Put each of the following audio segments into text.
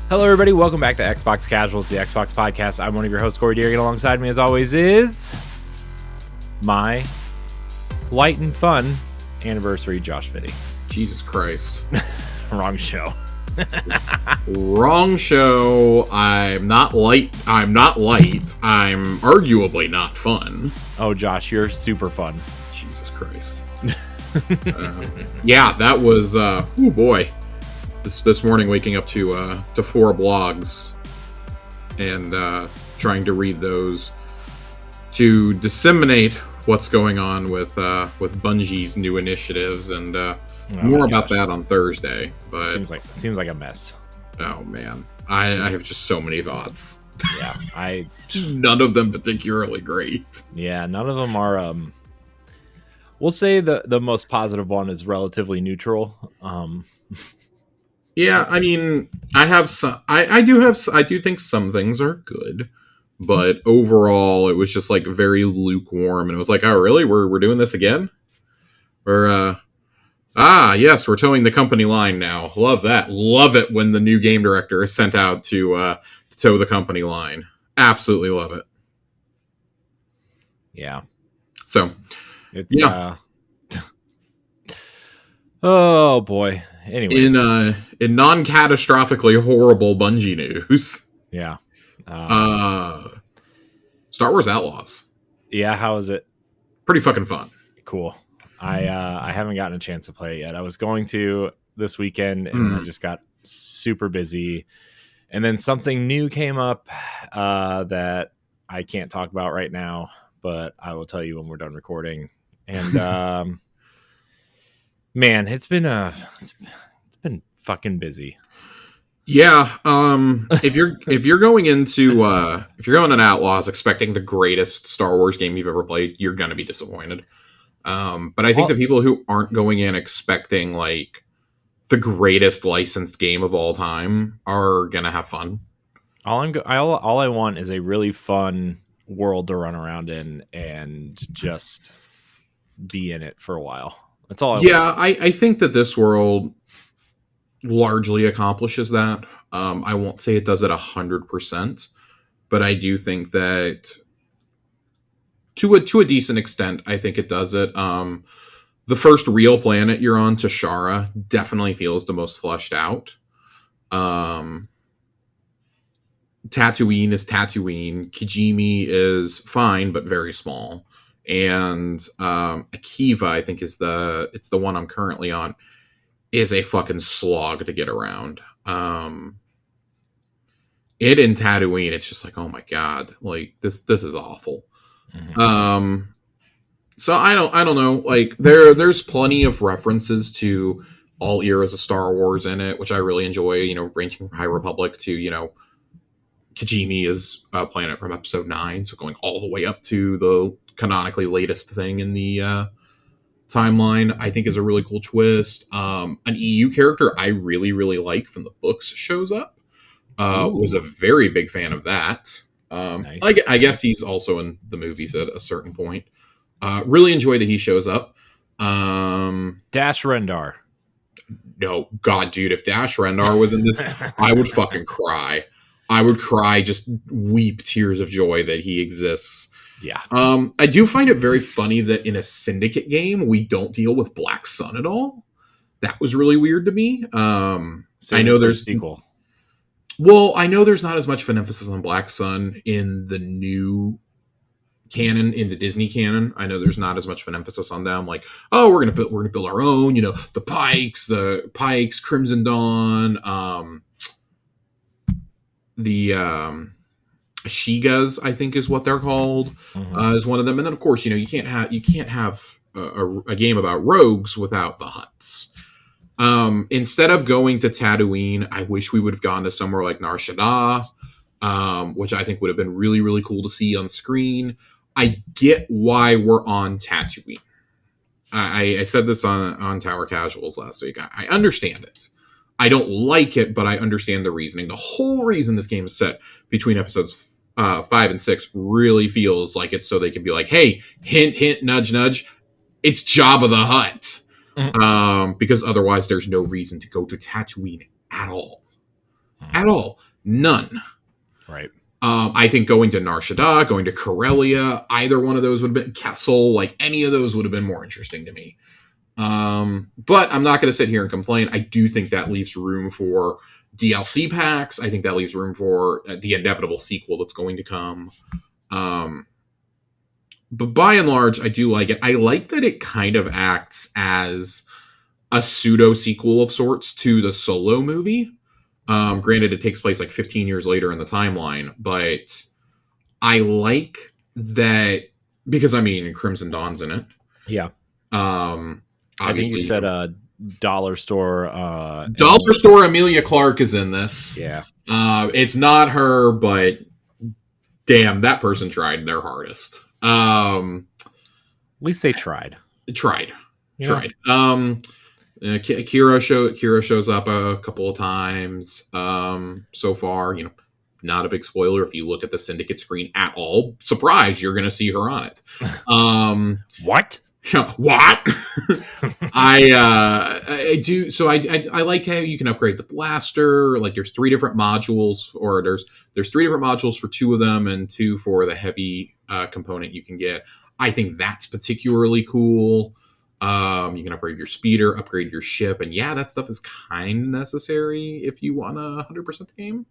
Hello, everybody. Welcome back to Xbox Casuals, the Xbox podcast. I'm one of your hosts, Corey Deering. Alongside me, as always, is my light and fun anniversary, Josh Fitty. Jesus Christ. Wrong show. Wrong show. I'm not light. I'm arguably not fun. Oh, Josh, you're super fun. Jesus Christ. Yeah, that was, oh boy. This morning, waking up to 4 blogs and trying to read those to disseminate what's going on with Bungie's new initiatives, and more about that on Thursday. But seems like a mess. Oh man, I have just so many thoughts. Yeah, none of them particularly great. Yeah, none of them are. We'll say the most positive one is relatively neutral. Yeah, I mean, I have some. I do think some things are good, but overall, it was just like very lukewarm, and it was like, oh, really? We're doing this again? Yes, we're towing the company line now. Love that. Love it when the new game director is sent out to tow the company line. Absolutely love it. Yeah. So, it's oh boy. Anyways, in non-catastrophically horrible Bungie news, yeah, Star Wars Outlaws. Yeah, how is it? Pretty fucking fun. Cool. I haven't gotten a chance to play it yet. I was going to this weekend, and I just got super busy, and then something new came up that I can't talk about right now, but I will tell you when we're done recording. And man, it's been fucking busy. Yeah, if you're going into Outlaws expecting the greatest Star Wars game you've ever played, you're gonna be disappointed. But I think the people who aren't going in expecting like the greatest licensed game of all time are gonna have fun. All I want is a really fun world to run around in and just be in it for a while. That's all I want. Yeah, I think that this world largely accomplishes that. I won't say it does it 100%, but I do think that to a decent extent, I think it does it. The first real planet you're on, Tashara, definitely feels the most fleshed out. Tatooine is Tatooine. Kijimi is fine, but very small. And Akiva, I think, it's the one I'm currently on, is a fucking slog to get around. It in Tatooine, it's just like, oh my god, like this is awful. Mm-hmm. So I don't know. Like there's plenty of references to all eras of Star Wars in it, which I really enjoy. You know, ranging from High Republic to Kijimi is a planet from Episode 9, so going all the way up to the canonically latest thing in the timeline, I think is a really cool twist. An EU character I really, really like from the books shows up. Was a very big fan of that. Nice. I guess he's also in the movies at a certain point. Really enjoy that he shows up. Dash Rendar. No, God, dude, if Dash Rendar was in this, I would fucking cry. I would cry, just weep tears of joy that he exists. Yeah. I do find it very funny that in a Syndicate game, we don't deal with Black Sun at all. That was really weird to me. I know there's sequel. Well, I know there's not as much of an emphasis on Black Sun in the new canon, in the Disney canon. I know there's not as much of an emphasis on them. Like, oh, we're gonna build our own. The Pikes, Crimson Dawn, the Ashigas, I think is what they're called, is one of them. And then of course, you can't have a game about rogues without the Hutts. Instead of going to Tatooine, I wish we would have gone to somewhere like Nar Shaddaa, which I think would have been really, really cool to see on screen. I get why we're on Tatooine. I said this on Tower Casuals last week. I understand it. I don't like it, but I understand the reasoning. The whole reason this game is set between episodes 5 and 6 really feels like it's so they can be like, hey, hint, hint, nudge, nudge, it's Jabba the Hutt. Because otherwise there's no reason to go to Tatooine at all. At all. None. Right. I think going to Nar Shaddaa, going to Corellia, either one of those would have been Kessel, like any of those would have been more interesting to me. But I'm not going to sit here and complain. I do think that leaves room for DLC packs. I think that leaves room for the inevitable sequel that's going to come. But by and large, I do like it. I like that it kind of acts as a pseudo sequel of sorts to the Solo movie. Granted, it takes place like 15 years later in the timeline, but I like that because I mean Crimson Dawn's in it. Yeah. Obviously, I think you said dollar store. Dollar store Amelia Clark is in this. Yeah. It's not her, but damn, that person tried their hardest. At least they tried. Tried. Kira shows up a couple of times so far. Not a big spoiler if you look at the Syndicate screen at all. Surprise, you're going to see her on it. What? What? I do. So I like how you can upgrade the blaster. Like there's 3 different modules, or there's 3 different modules for 2 of them, and 2 for the heavy component you can get. I think that's particularly cool. You can upgrade your speeder, upgrade your ship, and yeah, that stuff is kind of necessary if you want to 100% the game.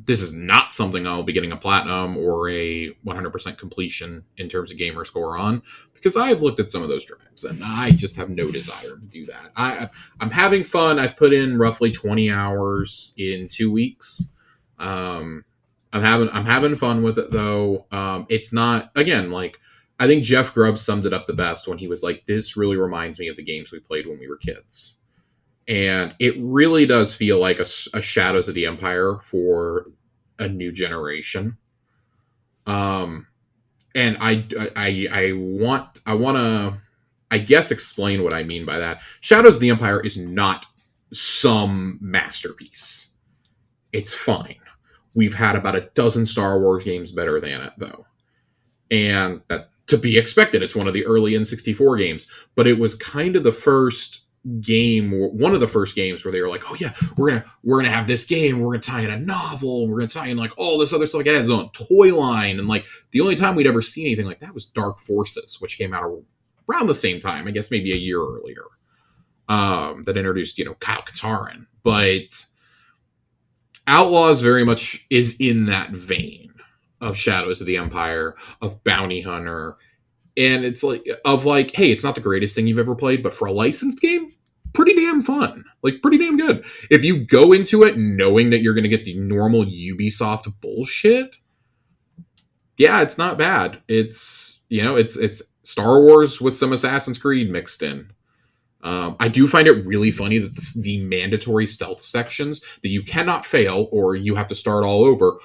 This is not something I'll be getting a platinum or a 100% completion in terms of gamer score on, because I've looked at some of those drives and I just have no desire to do that. I'm having fun. I've put in roughly 20 hours in 2 weeks. I'm having fun with it though. It's not, again, like I think Jeff Grubb summed it up the best when he was like, this really reminds me of the games we played when we were kids. And it really does feel like a Shadows of the Empire for a new generation. And I want to, I guess, explain what I mean by that. Shadows of the Empire is not some masterpiece. It's fine. We've had about a dozen Star Wars games better than it, though. And that to be expected. It's one of the early N64 games. But it was kind of the first game, or one of the first games where they were like, oh yeah, we're gonna have this game, we're gonna tie in a novel, we're gonna tie in like all this other stuff. Like it has its own toy line, and like the only time we'd ever seen anything like that was Dark Forces, which came out around the same time, I guess maybe a year earlier. That introduced, Kyle Katarn. But Outlaws very much is in that vein of Shadows of the Empire, of Bounty Hunter. And it's like, hey, it's not the greatest thing you've ever played, but for a licensed game, pretty damn fun. Like, pretty damn good. If you go into it knowing that you're going to get the normal Ubisoft bullshit, yeah, it's not bad. It's, it's Star Wars with some Assassin's Creed mixed in. I do find it really funny that the mandatory stealth sections that you cannot fail or you have to start all over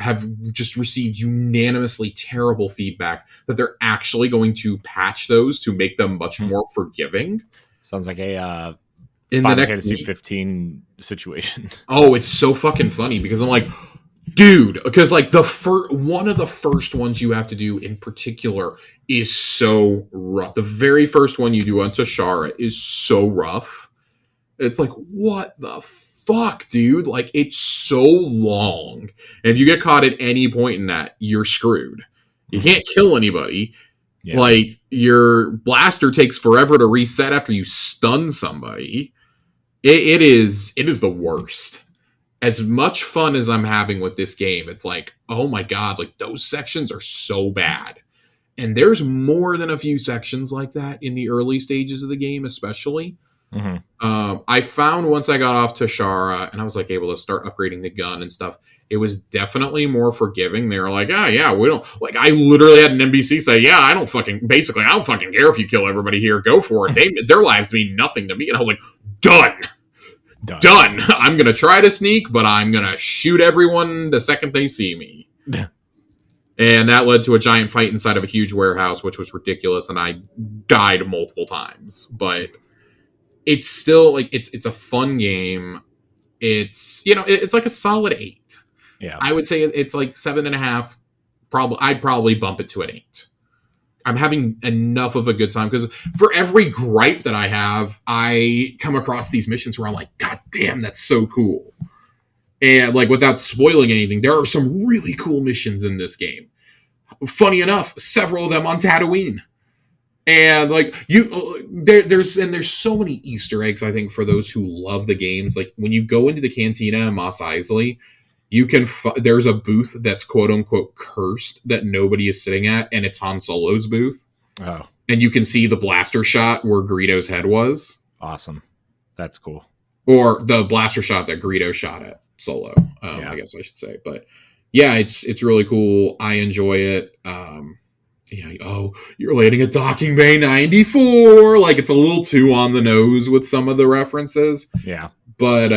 have just received unanimously terrible feedback, that they're actually going to patch those to make them much more forgiving. Sounds like a in Final the next Fantasy 15 situation. Oh, it's so fucking funny because I'm like, dude, because like one of the first ones you have to do in particular is so rough. The very first one you do on Tashara is so rough. It's like, what the fuck, dude? Like, it's so long. And if you get caught at any point in that, you're screwed. You can't kill anybody. Yeah. Like, your blaster takes forever to reset after you stun somebody. It is the worst. As much fun as I'm having with this game, it's like, oh my god, like, those sections are so bad. And there's more than a few sections like that in the early stages of the game, especially. Mm-hmm. I found once I got off Tashara and I was like able to start upgrading the gun and stuff, it was definitely more forgiving. They were like, yeah, we don't, like, I literally had an NPC say, yeah, I don't fucking care if you kill everybody here, go for it. Their lives mean nothing to me. And I was like, done. I'm gonna try to sneak, but I'm gonna shoot everyone the second they see me. And that led to a giant fight inside of a huge warehouse, which was ridiculous, and I died multiple times. But it's still like it's a fun game. It's it's like a solid 8. Yeah, I would say it's like 7.5. I'd probably bump it to an 8. I'm having enough of a good time, because for every gripe that I have, I come across these missions where I'm like, God damn, that's so cool. And like, without spoiling anything, there are some really cool missions in this game. Funny enough, several of them on Tatooine. And like there's so many Easter eggs, I think, for those who love the games. Like when you go into the cantina in Mos Eisley, you can there's a booth that's quote unquote cursed that nobody is sitting at, and it's Han Solo's booth. Oh, and you can see the blaster shot where Greedo's head was. Awesome, that's cool. Or the blaster shot that Greedo shot at Solo. I guess I should say, but yeah, it's really cool. I enjoy it. You're landing at Docking Bay 94. Like, it's a little too on the nose with some of the references. Yeah. But,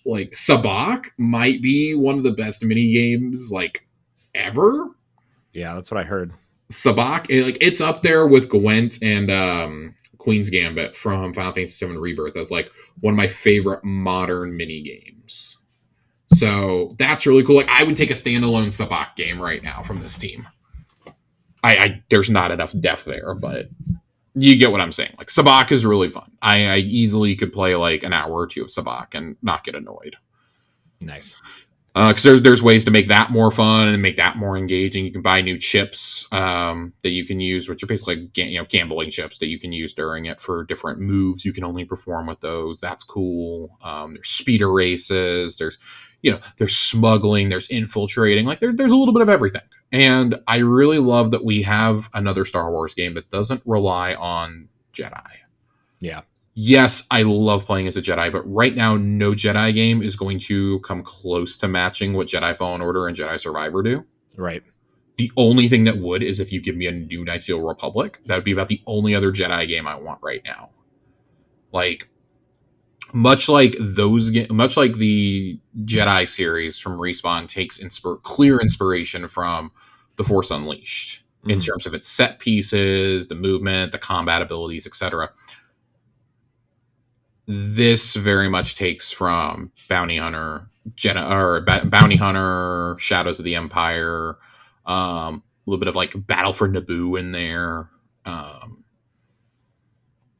like, Sabacc might be one of the best mini games, like, ever. Yeah, that's what I heard. Sabacc, it's up there with Gwent and Queen's Gambit from Final Fantasy VII Rebirth as, like, one of my favorite modern mini games. So, that's really cool. Like, I would take a standalone Sabacc game right now from this team. There's not enough depth there, but you get what I'm saying. Like, Sabacc is really fun. I easily could play like an hour or two of Sabacc and not get annoyed. Nice. Because there's ways to make that more fun and make that more engaging. You can buy new chips that you can use, which are basically gambling chips that you can use during it for different moves. You can only perform with those. That's cool. There's speeder races. There's smuggling. There's infiltrating. Like there's a little bit of everything. And I really love that we have another Star Wars game that doesn't rely on Jedi. Yeah. Yes, I love playing as a Jedi, but right now, no Jedi game is going to come close to matching what Jedi Fallen Order and Jedi Survivor do. Right. The only thing that would is if you give me a new Knights of the Old Republic. That would be about the only other Jedi game I want right now. Like, much like the Jedi series from Respawn takes clear inspiration from The Force Unleashed in terms of its set pieces, the movement, the combat abilities, etc. This very much takes from Bounty Hunter, Shadows of the Empire, a little bit of like Battle for Naboo in there.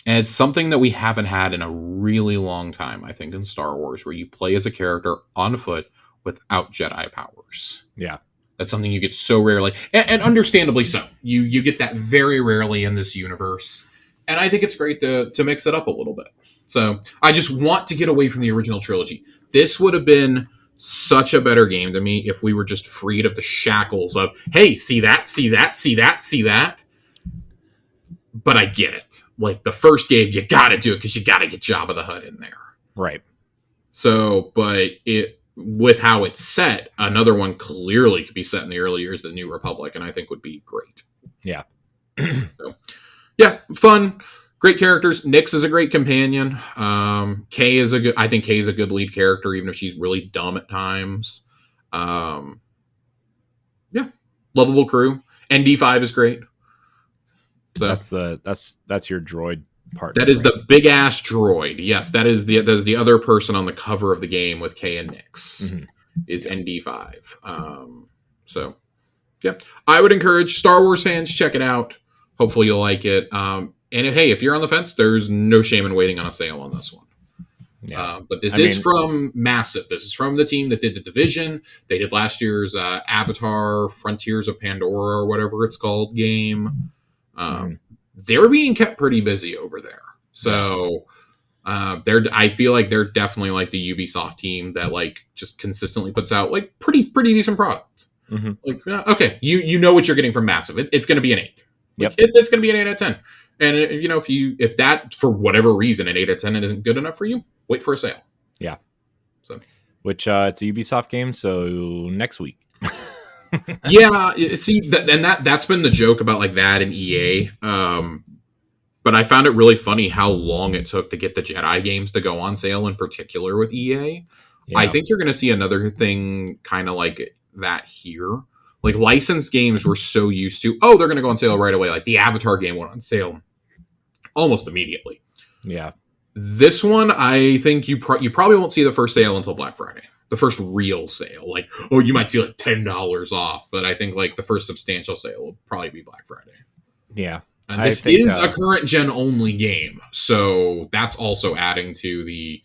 And it's something that we haven't had in a really long time, I think, in Star Wars, where you play as a character on foot without Jedi powers. Yeah. That's something you get so rarely, and understandably so. You get that very rarely in this universe. And I think it's great to mix it up a little bit. So I just want to get away from the original trilogy. This would have been such a better game to me if we were just freed of the shackles of, hey, see that, see that, see that, see that. But I get it. Like, the first game, you got to do it because you got to get Jabba the Hutt in there. Right. So, but with how it's set, another one clearly could be set in the early years of the New Republic, and I think would be great. Yeah. So, yeah, fun. Great characters. Nyx is a great companion. Kay is I think Kay is a good lead character, even if she's really dumb at times. Yeah. Lovable crew. ND5 is great. So, that's your droid part. That is the big ass droid. Yes, that is the other person on the cover of the game with Kay and Nyx is ND5. So yeah, I would encourage Star Wars fans, check it out. Hopefully you'll like it. And if you're on the fence, there's no shame in waiting on a sale on this one. Yeah. But this is from Massive. This is from the team that did The Division. They did last year's Avatar Frontiers of Pandora or whatever it's called game. They're being kept pretty busy over there. So I feel like they're definitely like the Ubisoft team that like just consistently puts out like pretty decent product. Like, okay, you know what you're getting from Massive. It's going to be an 8. Yep. It's going to be an 8 out of 10. And if that for whatever reason an 8 out of 10 isn't good enough for you, wait for a sale. Yeah. So, which it's a Ubisoft game, so next week. Yeah, see, that's been the joke about like that and EA. But I found it really funny how long it took to get the Jedi games to go on sale, in particular with EA. Yeah. I think you're going to see another thing kind of like that here. Like, licensed games were so used to, they're going to go on sale right away. Like the Avatar game went on sale almost immediately. Yeah. This one, I think you probably won't see the first sale until Black Friday. The first real sale. Like, you might see like $10 off, but I think like the first substantial sale will probably be Black Friday. Yeah. And I this think is a current gen only game, so that's also adding to the,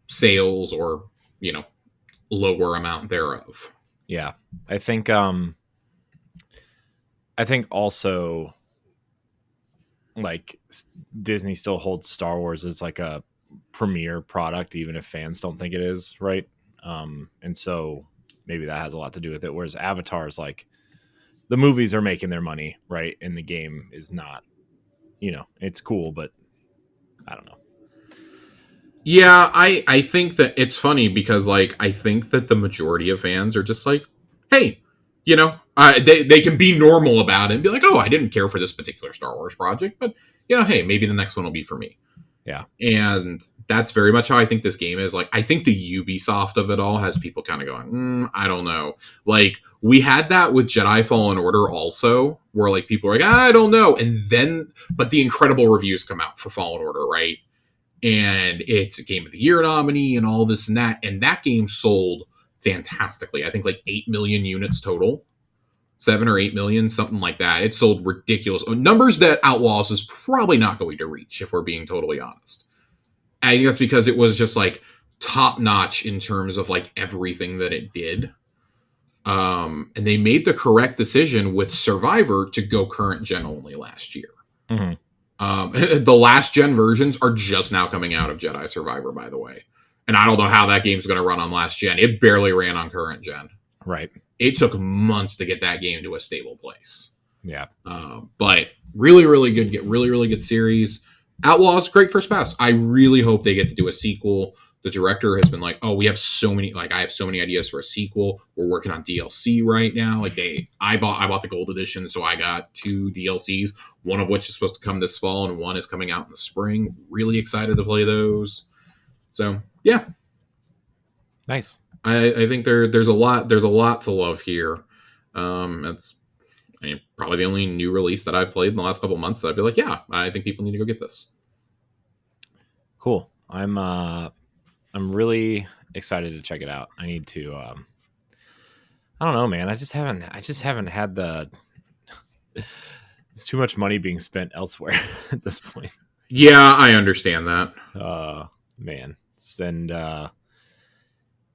sales or, lower amount thereof. yeah. I think also like Disney still holds Star Wars as like a premier product, even if fans don't think it is, right? And so maybe that has a lot to do with it. Whereas Avatar is like the movies are making their money, right? And the game is not, it's cool, but I don't know. Yeah, I think that it's funny because like I think that the majority of fans are just like, hey, they can be normal about it and be like, oh, I didn't care for this particular Star Wars project, but hey, maybe the next one will be for me. Yeah. And that's very much how I think this game is. Like, I think the Ubisoft of it all has people kind of going, I don't know. Like, we had that with Jedi Fallen Order also, where like people are like, I don't know. And then, but the incredible reviews come out for Fallen Order, right? And it's a Game of the Year nominee and all this and that. And that game sold fantastically. I think like 8 million units total. 7 or 8 million, something like that. It sold ridiculous numbers that Outlaws is probably not going to reach, if we're being totally honest. I think that's because it was just like top notch in terms of like everything that it did. And they made the correct decision with Survivor to go current gen only last year. Mm-hmm. The last gen versions are just now coming out of Jedi Survivor, by the way. And I don't know how that game's going to run on last gen. It barely ran on current gen. Right. It took months to get that game to a stable place. Yeah. But really, really good. Get really, really good series. Outlaws, great first pass. I really hope they get to do a sequel. The director has been like, "Oh, I have so many ideas for a sequel. We're working on DLC right now." Like I bought the gold edition, so I got 2 DLCs. One of which is supposed to come this fall, and one is coming out in the spring. Really excited to play those. So yeah, nice. I think there's a lot to love here. It's probably the only new release that I've played in the last couple of months that I'd be like, yeah, I think people need to go get this. Cool. I'm really excited to check it out. I need to I don't know, man. I just haven't had the it's too much money being spent elsewhere at this point. Yeah, I understand that. Man. And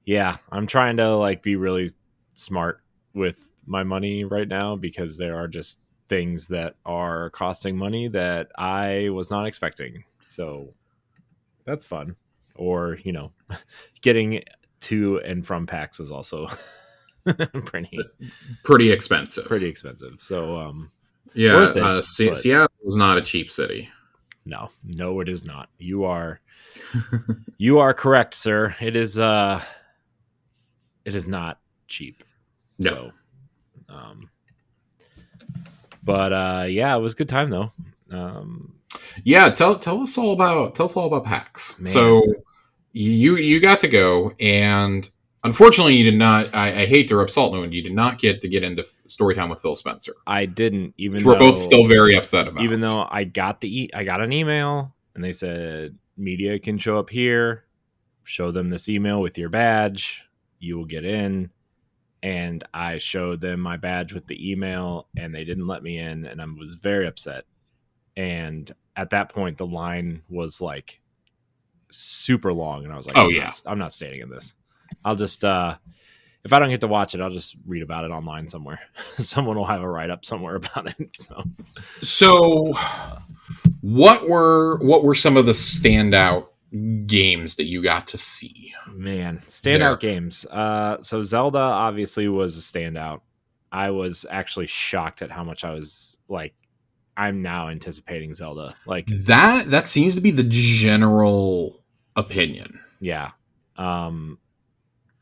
yeah, I'm trying to like be really smart with my money right now because there are just things that are costing money that I was not expecting. So that's fun. Or, getting to and from PAX was also pretty expensive. So yeah, Seattle was not a cheap city. No, it is not. You are correct, sir. It is not cheap. No. So, but yeah, it was a good time though. Yeah, tell us all about PAX. Man. So you got to go, and unfortunately, you did not. I hate to rub salt in the wound. You did not get to get into Storytime with Phil Spencer. I didn't, even though we're both still very upset about. Even though I got an email and they said media can show up here. Show them this email with your badge. You will get in. And I showed them my badge with the email, and they didn't let me in, and I was very upset. And at that point, the line was like super long, and I was like, I'm not staying in this. I'll just if I don't get to watch it, I'll just read about it online somewhere. Someone will have a write up somewhere about it. So what were some of the standout games that you got to see? Man, standout games. So Zelda obviously was a standout. I was actually shocked at how much I was like, I'm now anticipating Zelda. Like that seems to be the general opinion. Yeah.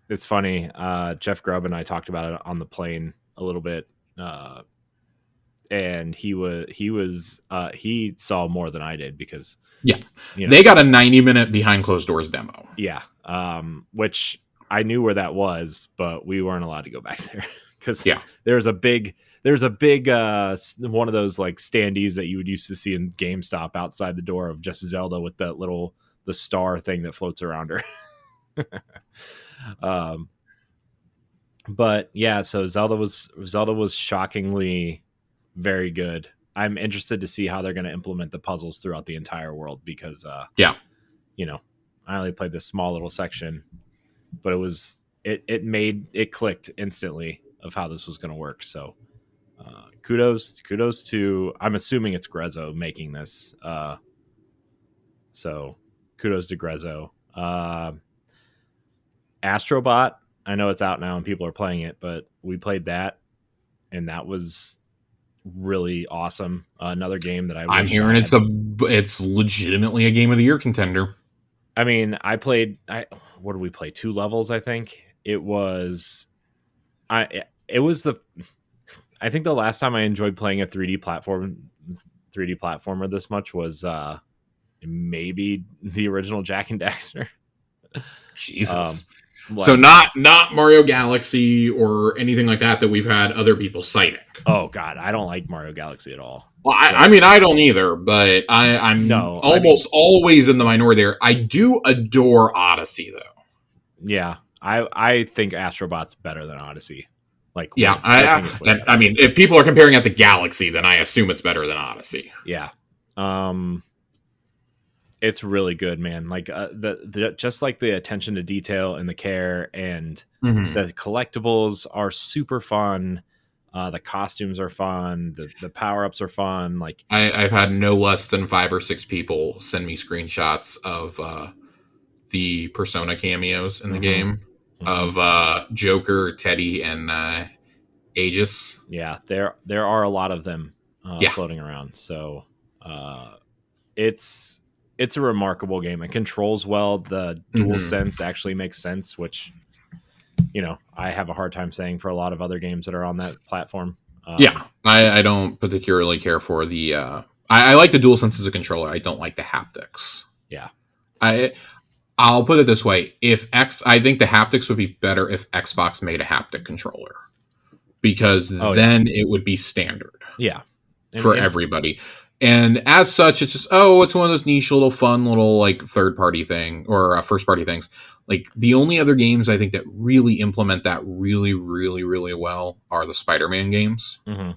It's funny. Jeff Grubb and I talked about it on the plane a little bit. And he saw more than I did because they got a 90-minute behind closed doors demo. Yeah. Which I knew where that was, but we weren't allowed to go back there because there's a big one of those like standees that you would used to see in GameStop outside the door of just Zelda with the star thing that floats around her. But yeah, so Zelda was shockingly very good. I'm interested to see how they're going to implement the puzzles throughout the entire world because, you know, I only played this small little section, but it clicked instantly of how this was going to work. So, kudos to, I'm assuming it's Grezzo making this. So kudos to Grezzo. Astrobot, I know it's out now and people are playing it, but we played that and that was really awesome. Another game that I'm hearing it's legitimately a game of the year contender. I mean, what did we play? 2 levels, I think. It was I think the last time I enjoyed playing a 3D platformer this much was maybe the original Jack and Daxter. Jesus. So not Mario Galaxy or anything like that we've had other people citing. Oh God, I don't like Mario Galaxy at all. Well, I mean, I don't either, but I'm almost always in the minority there. I do adore Odyssey, though. Yeah, I think Astrobot's better than Odyssey. Like, yeah, I mean, if people are comparing it to Galaxy, then I assume it's better than Odyssey. Yeah, it's really good, man. Like the just like the attention to detail and the care and the collectibles are super fun. The costumes are fun. The power ups are fun. Like I've had no less than 5 or 6 people send me screenshots of the Persona cameos in the game of Joker, Teddy, and Aegis. Yeah, there are a lot of them floating around. So it's a remarkable game. It controls well. The dual sense actually makes sense, which I have a hard time saying for a lot of other games that are on that platform. I don't particularly care for the I like the dual sense as a controller. I don't like the haptics. Yeah. I'll put it this way. I think the haptics would be better if Xbox made a haptic controller. Because then it would be standard. Yeah. For everybody. And as such, it's just, it's one of those niche little fun little like third party thing or first party things. Like the only other games I think that really implement that really, really, really well are the Spider-Man games. But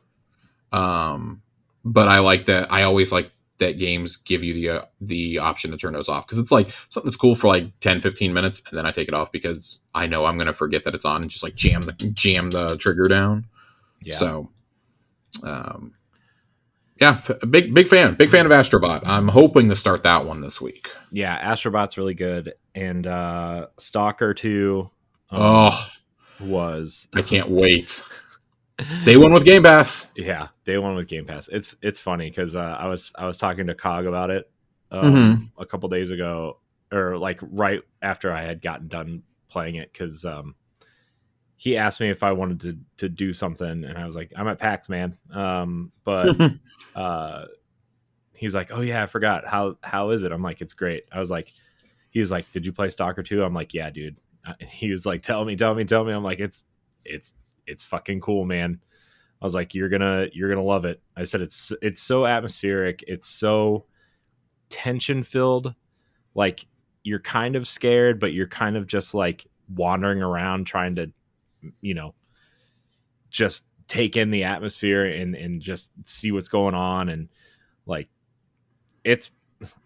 I like that. I always like that games give you the option to turn those off because it's like something that's cool for like 10, 15 minutes. And then I take it off because I know I'm going to forget that it's on and just like jam the trigger down. Yeah. So, yeah, big fan of Astrobot. I'm hoping to start that one this week. Yeah, Astrobot's really good, and Stalker 2 was. I can't wait. Day one with Game Pass. Yeah, day one with Game Pass. It's funny because I was talking to Cog about it a couple days ago, or like right after I had gotten done playing it, because he asked me if I wanted to do something, and I was like, I'm at PAX, man. But he's like, oh yeah, I forgot. How is it? I'm like, it's great. He was like, did you play Stalker 2? I'm like, yeah, dude. He was like, tell me. I'm like, it's fucking cool, man. I was like, you're gonna love it. I said, it's so atmospheric. It's so tension filled. Like you're kind of scared, but you're kind of just like wandering around trying to, just take in the atmosphere and just see what's going on. And like,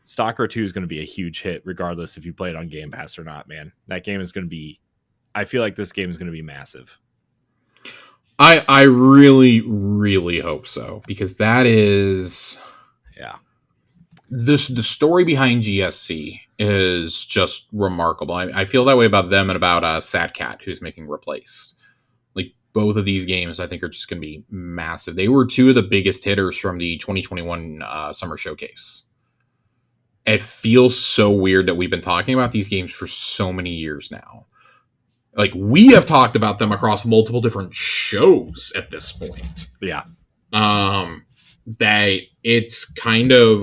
Stalker 2 is going to be a huge hit regardless if you play it on Game Pass or not, man. That game is going to be, I feel like this game is going to be massive. I really, really hope so, because that is, the story behind GSC is just remarkable. I feel that way about them and about Sad Cat, who's making Replaced. Like both of these games, I think, are just going to be massive. They were 2 of the biggest hitters from the 2021 Summer Showcase. It feels so weird that we've been talking about these games for so many years now. Like we have talked about them across multiple different shows at this point. Yeah. That it's kind of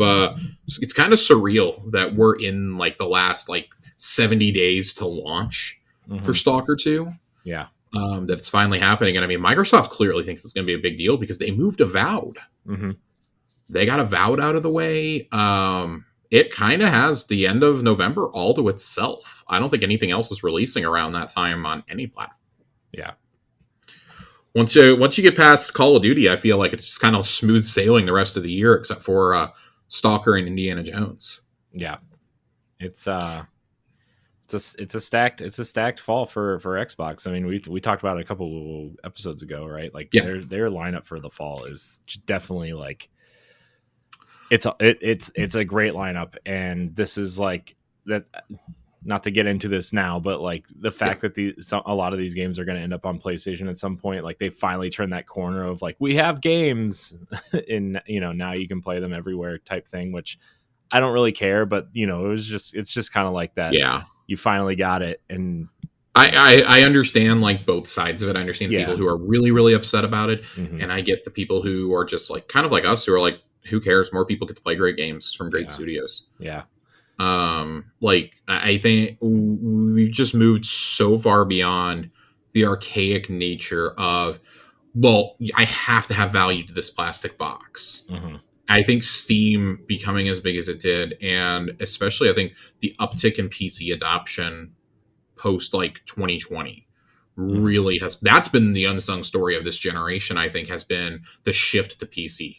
surreal that we're in like the last like 70 days to launch for Stalker 2. Yeah. That it's finally happening. And I mean, Microsoft clearly thinks it's going to be a big deal because they moved Avowed. They got Avowed out of the way. It kind of has the end of November all to itself. I don't think anything else is releasing around that time on any platform. Yeah. once you get past Call of Duty, I feel like it's just kind of smooth sailing the rest of the year, except for Stalker and Indiana Jones. Yeah, it's it's a stacked fall for Xbox. I mean, we talked about it a couple episodes ago, right? Like Yeah. their lineup for the fall is definitely like it's a great lineup, and this is like that. Not to get into this now, but like the fact that a lot of these games are going to end up on PlayStation at some point, like they finally turned that corner of like, we have games and now you can play them everywhere type thing, which I don't really care, but it's just kind of like that. Yeah. You finally got it. And I understand like both sides of it. I understand the Yeah. people who are really, really upset about it. Mhm. And I get the people who are just like kind of like us who are like, who cares? More people get to play great games from great studios. Yeah. Like I think we've just moved so far beyond the archaic nature of, well, I have to have value to this plastic box. Mhm. I think Steam becoming as big as it did, and especially I think the uptick in PC adoption post like 2020 really has, that's been the unsung story of this generation. I think has been the shift to PC.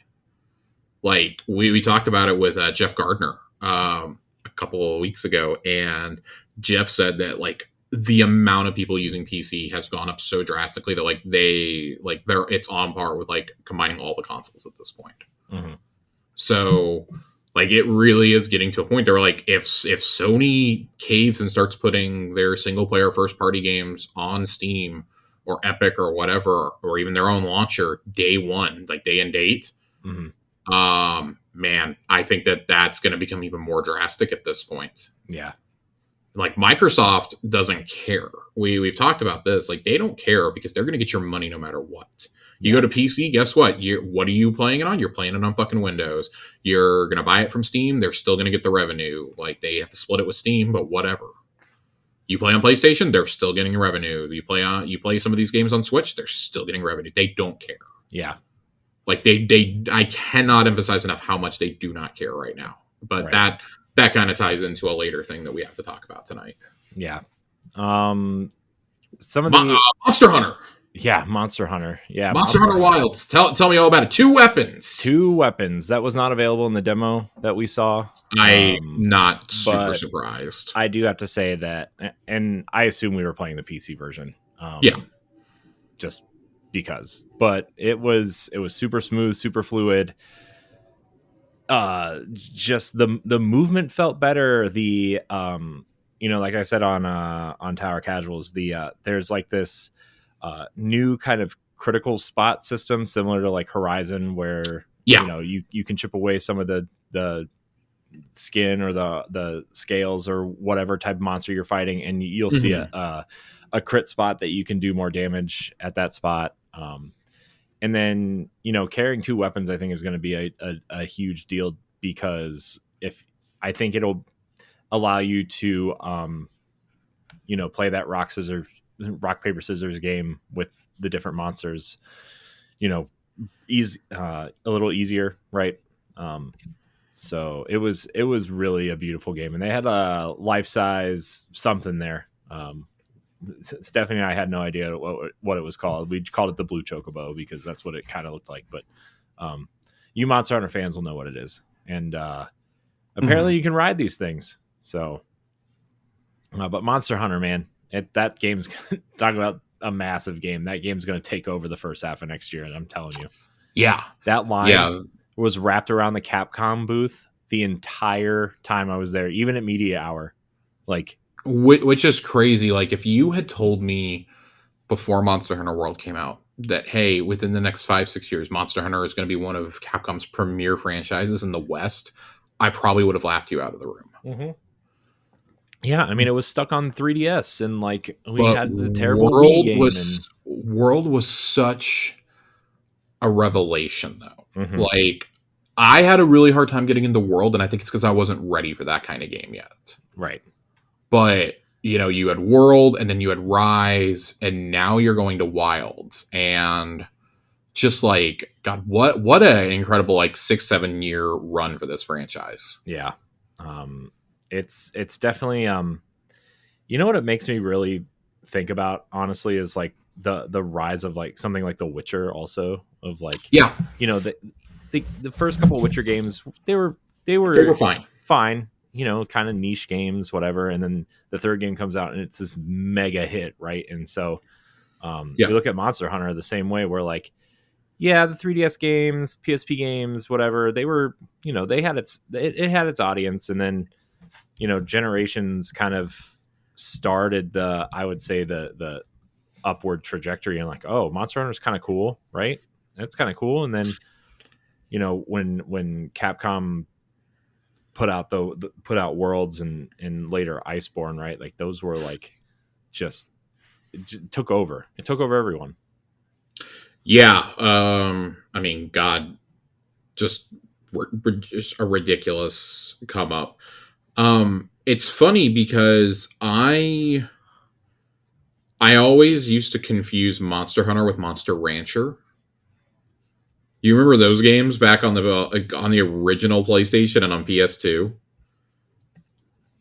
Like we talked about it with Jeff Gardner a couple of weeks ago, and Jeff said that like the amount of people using PC has gone up so drastically that like it's on par with like combining all the consoles at this point. Mm-hmm. So like it really is getting to a point where like if Sony caves and starts putting their single player first party games on Steam or Epic or whatever, or even their own launcher day one, like day and date, man, I think that's going to become even more drastic at this point. Yeah. Like Microsoft doesn't care. We've talked about this. Like they don't care because they're going to get your money no matter what. You go to PC, guess what? What are you playing it on? You're playing it on fucking Windows. You're going to buy it from Steam. They're still going to get the revenue. Like they have to split it with Steam, but whatever. You play on PlayStation, they're still getting revenue. You play some of these games on Switch, they're still getting revenue. They don't care. Yeah. Like I cannot emphasize enough how much they do not care right now. But that kind of ties into a later thing that we have to talk about tonight. Yeah. Some of the Monster Hunter. Yeah, Monster Hunter. Yeah, Monster Hunter Wilds. Tell me all about it. Two weapons. That was not available in the demo that we saw. I'm not super surprised. I do have to say that, and I assume we were playing the PC version. Just because. But it was super smooth, super fluid. Just the movement felt better. The like I said on Tower Casuals, there's like this new kind of critical spot system similar to like Horizon, where you can chip away some of the skin or the scales or whatever type of monster you're fighting, and you'll see a crit spot that you can do more damage at that spot. And then carrying two weapons I think is going to be a huge deal, because I think it'll allow you to play that rock paper scissors game with the different monsters a little easier, right? So it was really a beautiful game, and they had a life-size something there. Stephanie and I had no idea what it was called. We called it the Blue Chocobo because that's what it kind of looked like, but you Monster Hunter fans will know what it is, and apparently you can ride these things. So but Monster Hunter, man, that game's talk about a massive game. That game's going to take over the first half of next year, and I'm telling you. Yeah. That line was wrapped around the Capcom booth the entire time I was there, even at media hour. Like, which is crazy. Like, if you had told me before Monster Hunter World came out that, hey, within the next 5-6 years, Monster Hunter is going to be one of Capcom's premier franchises in the West, I probably would have laughed you out of the room. Mm-hmm. Yeah, I mean, it was stuck on 3DS, and like we had the terrible World Wii game. World was such a revelation, though. Mm-hmm. Like, I had a really hard time getting into World, and I think it's because I wasn't ready for that kind of game yet. Right. But you had World, and then you had Rise, and now you're going to Wilds, and just like, God, what an incredible like 6-7 year run for this franchise. Yeah. It's definitely what it makes me really think about, honestly, is like the rise of like something like The Witcher, also of like, Yeah, the first couple of Witcher games, they were they were fine. fine, kind of niche games, whatever. And then the third game comes out and it's this mega hit, right? And so Yeah, you look at Monster Hunter the same way, where like, yeah, the 3DS games, PSP games, whatever, they were, they had it had its audience, and then Generations kind of started I would say the upward trajectory, and like, oh, Monster Hunter's kind of cool, right? That's kind of cool. And then when Capcom put out put out Worlds and later Iceborne, right? Like those were like just it just took over. It took over everyone. yeah. I mean, God, just just a ridiculous come up. It's funny because I always used to confuse Monster Hunter with Monster Rancher. You remember those games back on the original PlayStation and on PS2?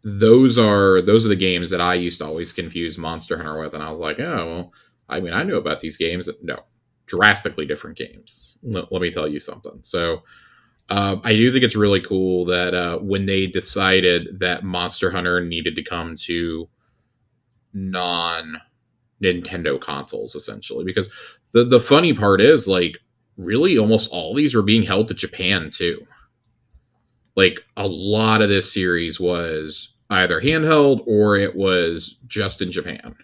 Those are the games that I used to always confuse Monster Hunter with, and I was like, oh, well, I mean, I knew about these games. No, drastically different games. Let me tell you something. So I do think it's really cool that when they decided that Monster Hunter needed to come to non Nintendo consoles, essentially, because the funny part is, like, really almost all these were being held to Japan too. Like, a lot of this series was either handheld or it was just in Japan,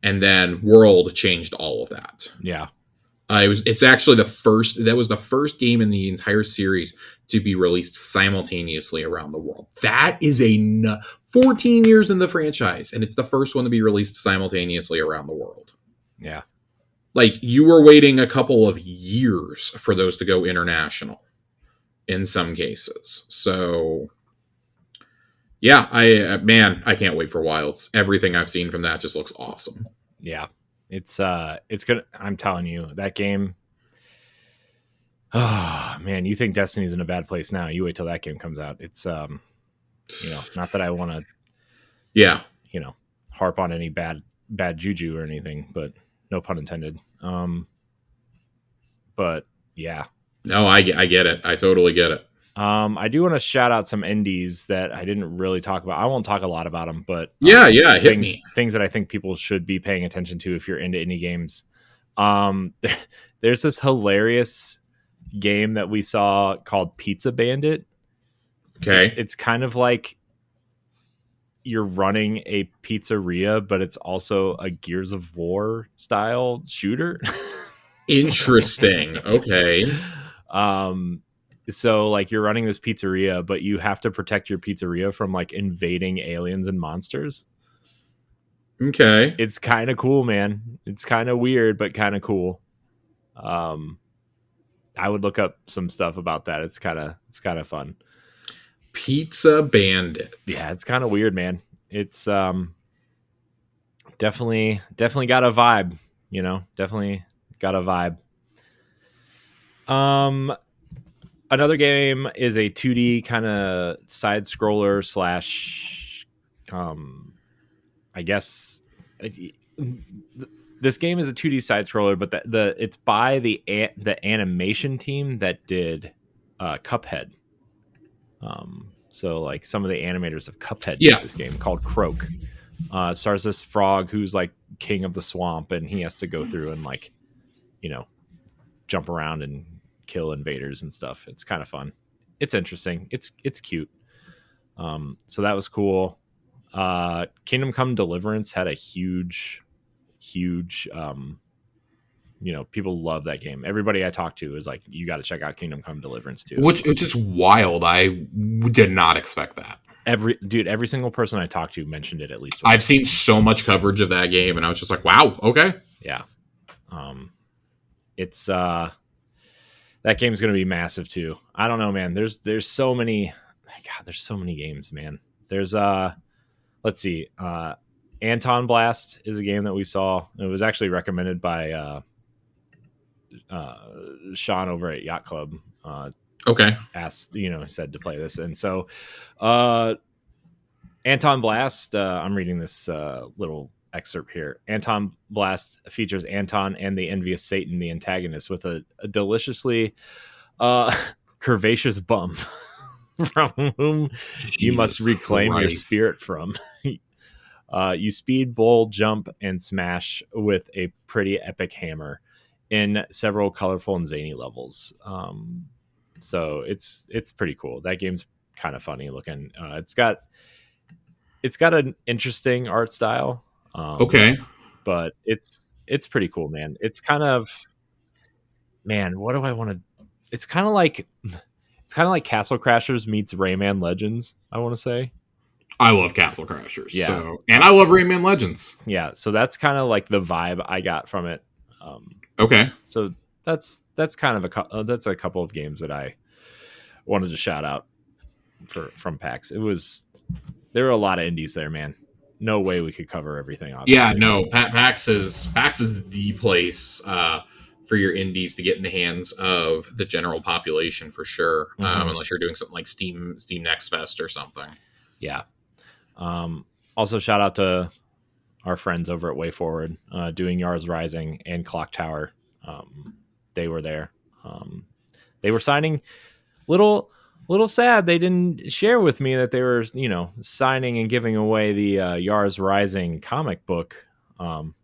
and then World changed all of that. Yeah. It's actually that was the first game in the entire series to be released simultaneously around the world. That is 14 years in the franchise, and it's the first one to be released simultaneously around the world. Yeah. Like, you were waiting a couple of years for those to go international in some cases. So yeah, I can't wait for Wilds. Everything I've seen from that just looks awesome. Yeah. It's good. I'm telling you, that game. Oh man, you think Destiny's in a bad place now? You wait till that game comes out. It's not that I want to, yeah, harp on any bad juju or anything, but no pun intended. But yeah, no, I get it. I totally get it. I do want to shout out some indies that I didn't really talk about. I won't talk a lot about them, but things that I think people should be paying attention to if you're into indie games. There's this hilarious game that we saw called Pizza Bandit. Okay, it's kind of like you're running a pizzeria, but it's also a Gears of War style shooter. Interesting. Okay. So like you're running this pizzeria, but you have to protect your pizzeria from like invading aliens and monsters. Okay. It's kind of cool, man. It's kind of weird, but kind of cool. I would look up some stuff about that. It's kind of fun. Pizza Bandit. Yeah, it's kind of weird, man. It's definitely got a vibe, definitely got a vibe. Another game is a 2D kind of side scroller / I guess this game is a 2D side scroller, but it's by the animation team that did Cuphead. So like some of the animators of Cuphead did this game called Croak. It stars this frog who's like king of the swamp, and he has to go through and like, jump around and kill invaders and stuff. It's kind of fun. It's interesting. It's cute. So that was cool. Kingdom Come Deliverance had a huge people love that game. Everybody I talked to is like, you got to check out Kingdom Come Deliverance too. Which is wild. I did not expect that. Every single person I talked to mentioned it at least once. I've seen so much coverage of that game, and I was just like, wow, okay. Yeah. It's that game's going to be massive too. I don't know, man. There's so many. God, there's so many games, man. There's let's see. Anton Blast is a game that we saw. It was actually recommended by Sean over at Yacht Club. Okay. Asked, said to play this. And so Anton Blast, I'm reading this little excerpt here. Anton Blast features Anton and the envious Satan, the antagonist, with a deliciously curvaceous bum from whom you must reclaim your spirit from. You speed, bowl, jump, and smash with a pretty epic hammer in several colorful and zany levels. So it's pretty cool. That game's kind of funny looking. It's got an interesting art style. Okay, but it's pretty cool, man. It's kind of, man, what do I want to? It's kind of like Castle Crashers meets Rayman Legends, I want to say. I love Castle Crashers. Yeah. So, and I love Rayman Legends. Yeah. So that's kind of like the vibe I got from it. Okay. So that's kind of that's a couple of games that I wanted to shout out from PAX. There were a lot of indies there, man. No way we could cover everything. Obviously. Yeah, no. PAX is the place for your indies to get in the hands of the general population for sure. Unless you're doing something like Steam Next Fest or something. Yeah. Also, shout out to our friends over at Way Forward, doing Yars Rising and Clock Tower. They were there. They were signing. Little sad they didn't share with me that they were, signing and giving away the Yars Rising comic book.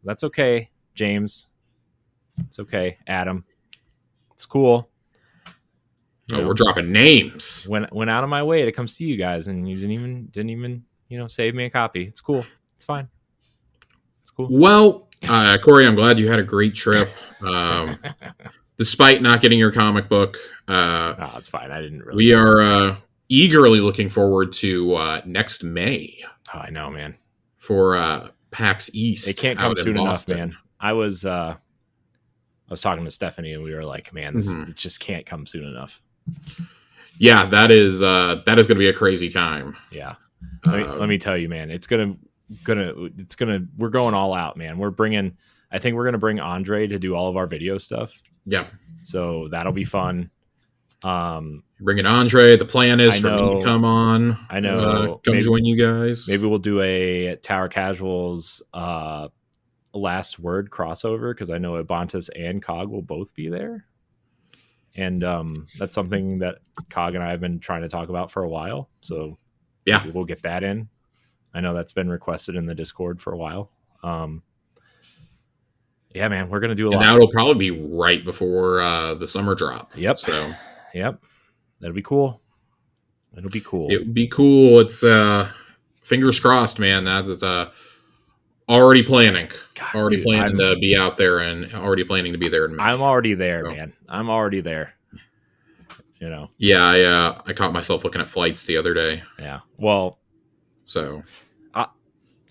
That's okay, James. It's okay, Adam. It's cool. We're dropping names. Went out of my way to come see you guys, and you didn't even save me a copy. It's cool. It's fine. It's cool. Well, Corey, I'm glad you had a great trip. Despite not getting your comic book, no, it's fine. I didn't really. We are eagerly looking forward to next May. Oh, I know, man. For PAX East, it can't come soon enough, man. I was talking to Stephanie, and we were like, "Man, this it just can't come soon enough." Yeah, that is going to be a crazy time. Yeah, let me tell you, man. It's gonna. We're going all out, man. I think we're gonna bring Andre to do all of our video stuff. Yeah. So that'll be fun. Bringing Andre. The plan is for me to come on. I know. Join you guys. Maybe we'll do a Tower Casuals last word crossover, because I know Abantus and Cog will both be there. And that's something that Cog and I have been trying to talk about for a while. So yeah, we'll get that in. I know that's been requested in the Discord for a while. Yeah, man, we're gonna do a lot. Now it'll probably be right before the summer drop. Yep. So, yep, that'll be cool. It'll be cool. It would be cool. It's fingers crossed, man. That's already planning. God, planning to be out there, and already planning to be there in May. I'm already there, man. I'm already there. Yeah, I caught myself looking at flights the other day. Yeah. Well, so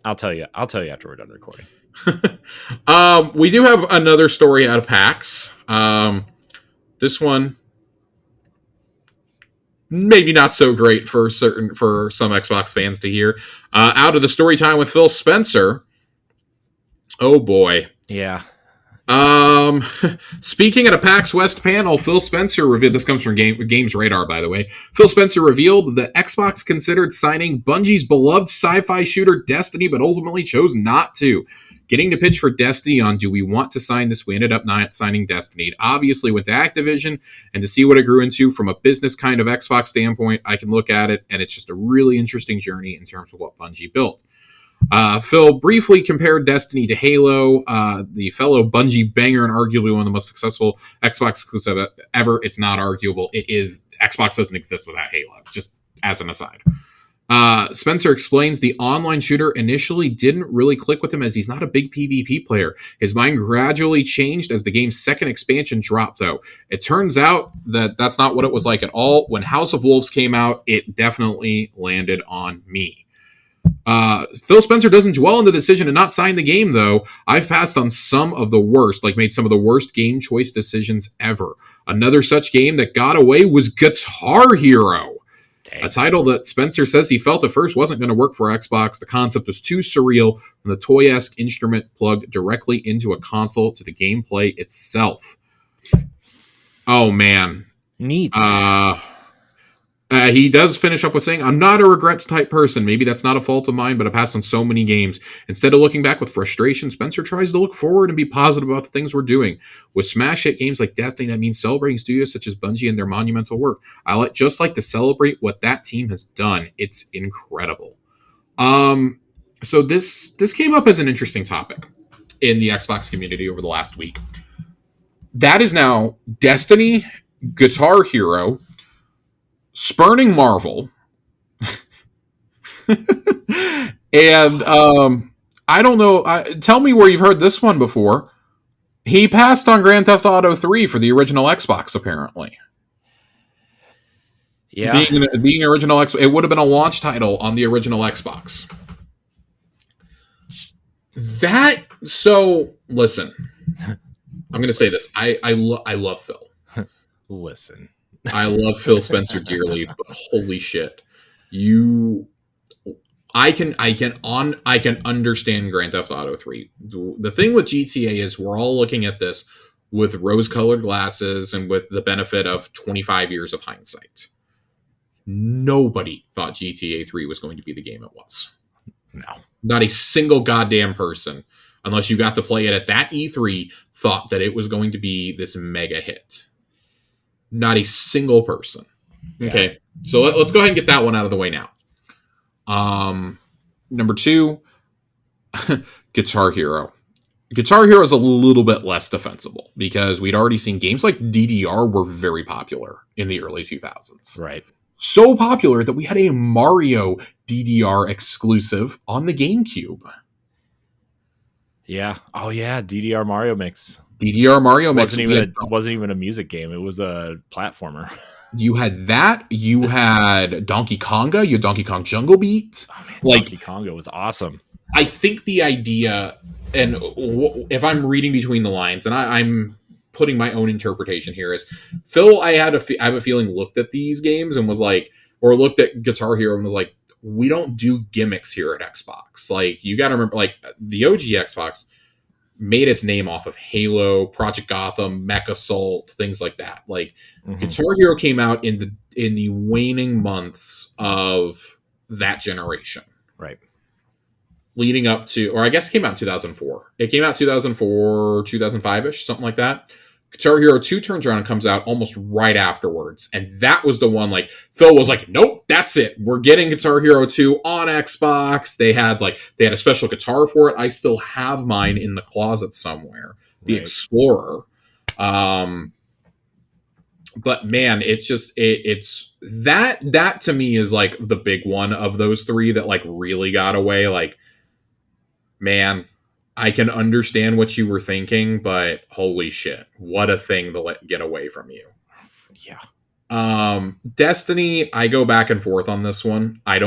I'll tell you after we're done recording. We do have another story out of PAX. This one maybe not so great for some Xbox fans to hear. Out of the story time with Phil Spencer. Oh boy. Yeah. Speaking at a PAX West panel, Phil Spencer revealed, this comes from Games Radar, by the way. Phil Spencer revealed that Xbox considered signing Bungie's beloved sci-fi shooter Destiny, but ultimately chose not to. Getting to pitch for Destiny on, do we want to sign this? We ended up not signing Destiny. It obviously went to Activision, and to see what it grew into from a business kind of Xbox standpoint, I can look at it, and it's just a really interesting journey in terms of what Bungie built. Phil briefly compared Destiny to Halo, the fellow Bungie banger and arguably one of the most successful Xbox exclusive ever. It's not arguable. It is. Xbox doesn't exist without Halo, just as an aside. Spencer explains the online shooter initially didn't really click with him as he's not a big PvP player. His mind gradually changed as the game's second expansion dropped, though. It turns out that that's not what it was like at all. When House of Wolves came out, it definitely landed on me. Phil Spencer doesn't dwell on the decision to not sign the game, though. I've passed on some of the worst, made some of the worst game choice decisions ever. Another such game that got away was Guitar Hero. Dang. A title that Spencer says he felt at first wasn't going to work for Xbox. The concept was too surreal, and the toy-esque instrument plugged directly into a console to the gameplay itself. Oh, man. Neat. He does finish up with saying, "I'm not a regrets type person. Maybe that's not a fault of mine, but I passed on so many games. Instead of looking back with frustration, Spencer tries to look forward and be positive about the things we're doing. With smash hit games like Destiny, that means celebrating studios such as Bungie and their monumental work. Just like to celebrate what that team has done. It's incredible." So this came up as an interesting topic in the Xbox community over the last week. That is now Destiny, Guitar Hero, spurning Marvel, and I don't know. Tell me where you've heard this one before. He passed on Grand Theft Auto 3 for the original Xbox, apparently. Yeah, being original Xbox, it would have been a launch title on the original Xbox. Listen, I'm going to say this. I love Phil. Listen. I love Phil Spencer dearly, but holy shit. I can understand Grand Theft Auto 3. The thing with GTA is we're all looking at this with rose-colored glasses and with the benefit of 25 years of hindsight. Nobody thought GTA 3 was going to be the game it was. No. Not a single goddamn person, unless you got to play it at that E3, thought that it was going to be this mega hit. Not a single person. Yeah. Okay, so let's go ahead and get that one out of the way now. Number 2, Guitar Hero. Guitar Hero is a little bit less defensible because we'd already seen games like DDR were very popular in the early 2000s. Right. So popular that we had a Mario DDR exclusive on the GameCube. Yeah. Oh yeah, DDR Mario Mix. DDR Mario Mix wasn't even a music game. It was a platformer. You had that. You had Donkey Konga. You had Donkey Kong Jungle Beat. Oh, man, Donkey Konga was awesome. I think the idea, and if I'm reading between the lines, and I'm putting my own interpretation here, is Phil, I have a feeling, looked at these games and was like, or looked at Guitar Hero and was like, we don't do gimmicks here at Xbox. Like, you got to remember, like, the OG Xbox made its name off of Halo, Project Gotham, Mech Assault, things like that. Like, Guitar Hero came out in the waning months of that generation. Right. Leading up to, or I guess it came out in 2004. It came out 2004, 2005-ish, something like that. Guitar Hero 2 turns around and comes out almost right afterwards. And that was the one, like, Phil was like, nope, that's it. We're getting Guitar Hero 2 on Xbox. They had a special guitar for it. I still have mine in the closet somewhere. The Explorer. But man, it's just, it's that to me is like the big one of those three that like really got away. Like, man, I can understand what you were thinking, but holy shit, what a thing to get away from you. Yeah. Destiny, I go back and forth on this one. I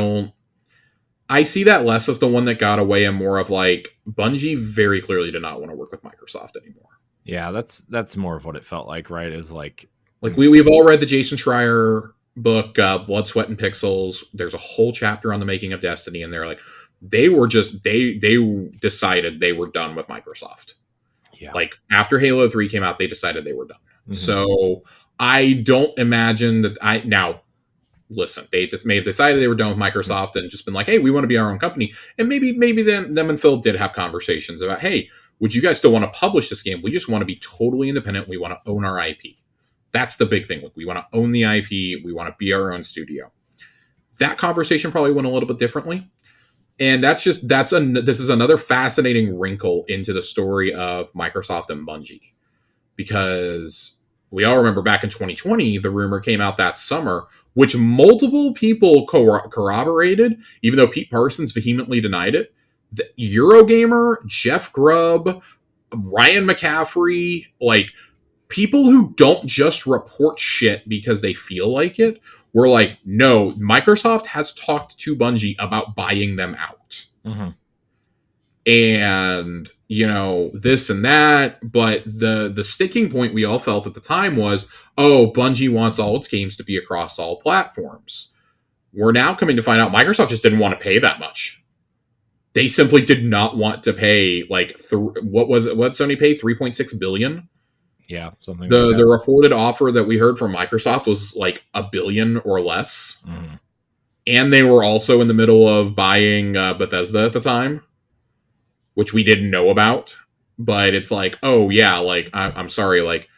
see that less as the one that got away and more of like Bungie very clearly did not want to work with Microsoft anymore. Yeah, that's more of what it felt like, right? It was like we've all read the Jason Schreier book, Blood, Sweat, and Pixels. There's a whole chapter on the making of Destiny, and they're like, they decided they were done with Microsoft. Yeah. Like after Halo 3 came out, they decided they were done. Mm-hmm. So I don't imagine that now listen, they may have decided they were done with Microsoft and just been like, hey, we want to be our own company. And maybe then them and Phil did have conversations about, hey, would you guys still want to publish this game? We just want to be totally independent. We want to own our IP. That's the big thing. Like, we want to own the IP. We want to be our own studio. That conversation probably went a little bit differently. And this is another fascinating wrinkle into the story of Microsoft and Bungie, because we all remember back in 2020, the rumor came out that summer, which multiple people corroborated, even though Pete Parsons vehemently denied it. The Eurogamer, Jeff Grubb, Ryan McCaffrey, like people who don't just report shit because they feel like it, were like, no, Microsoft has talked to Bungie about buying them out. Mm-hmm. And, this and that. But the sticking point we all felt at the time was, oh, Bungie wants all its games to be across all platforms. We're now coming to find out Microsoft just didn't want to pay that much. They simply did not want to pay, like, what was it? What Sony paid? $3.6 billion? Yeah, something like The that. reported offer that we heard from Microsoft was like $1 billion or less, and they were also in the middle of buying Bethesda at the time, which we didn't know about. But it's like, oh yeah, like I'm sorry, like,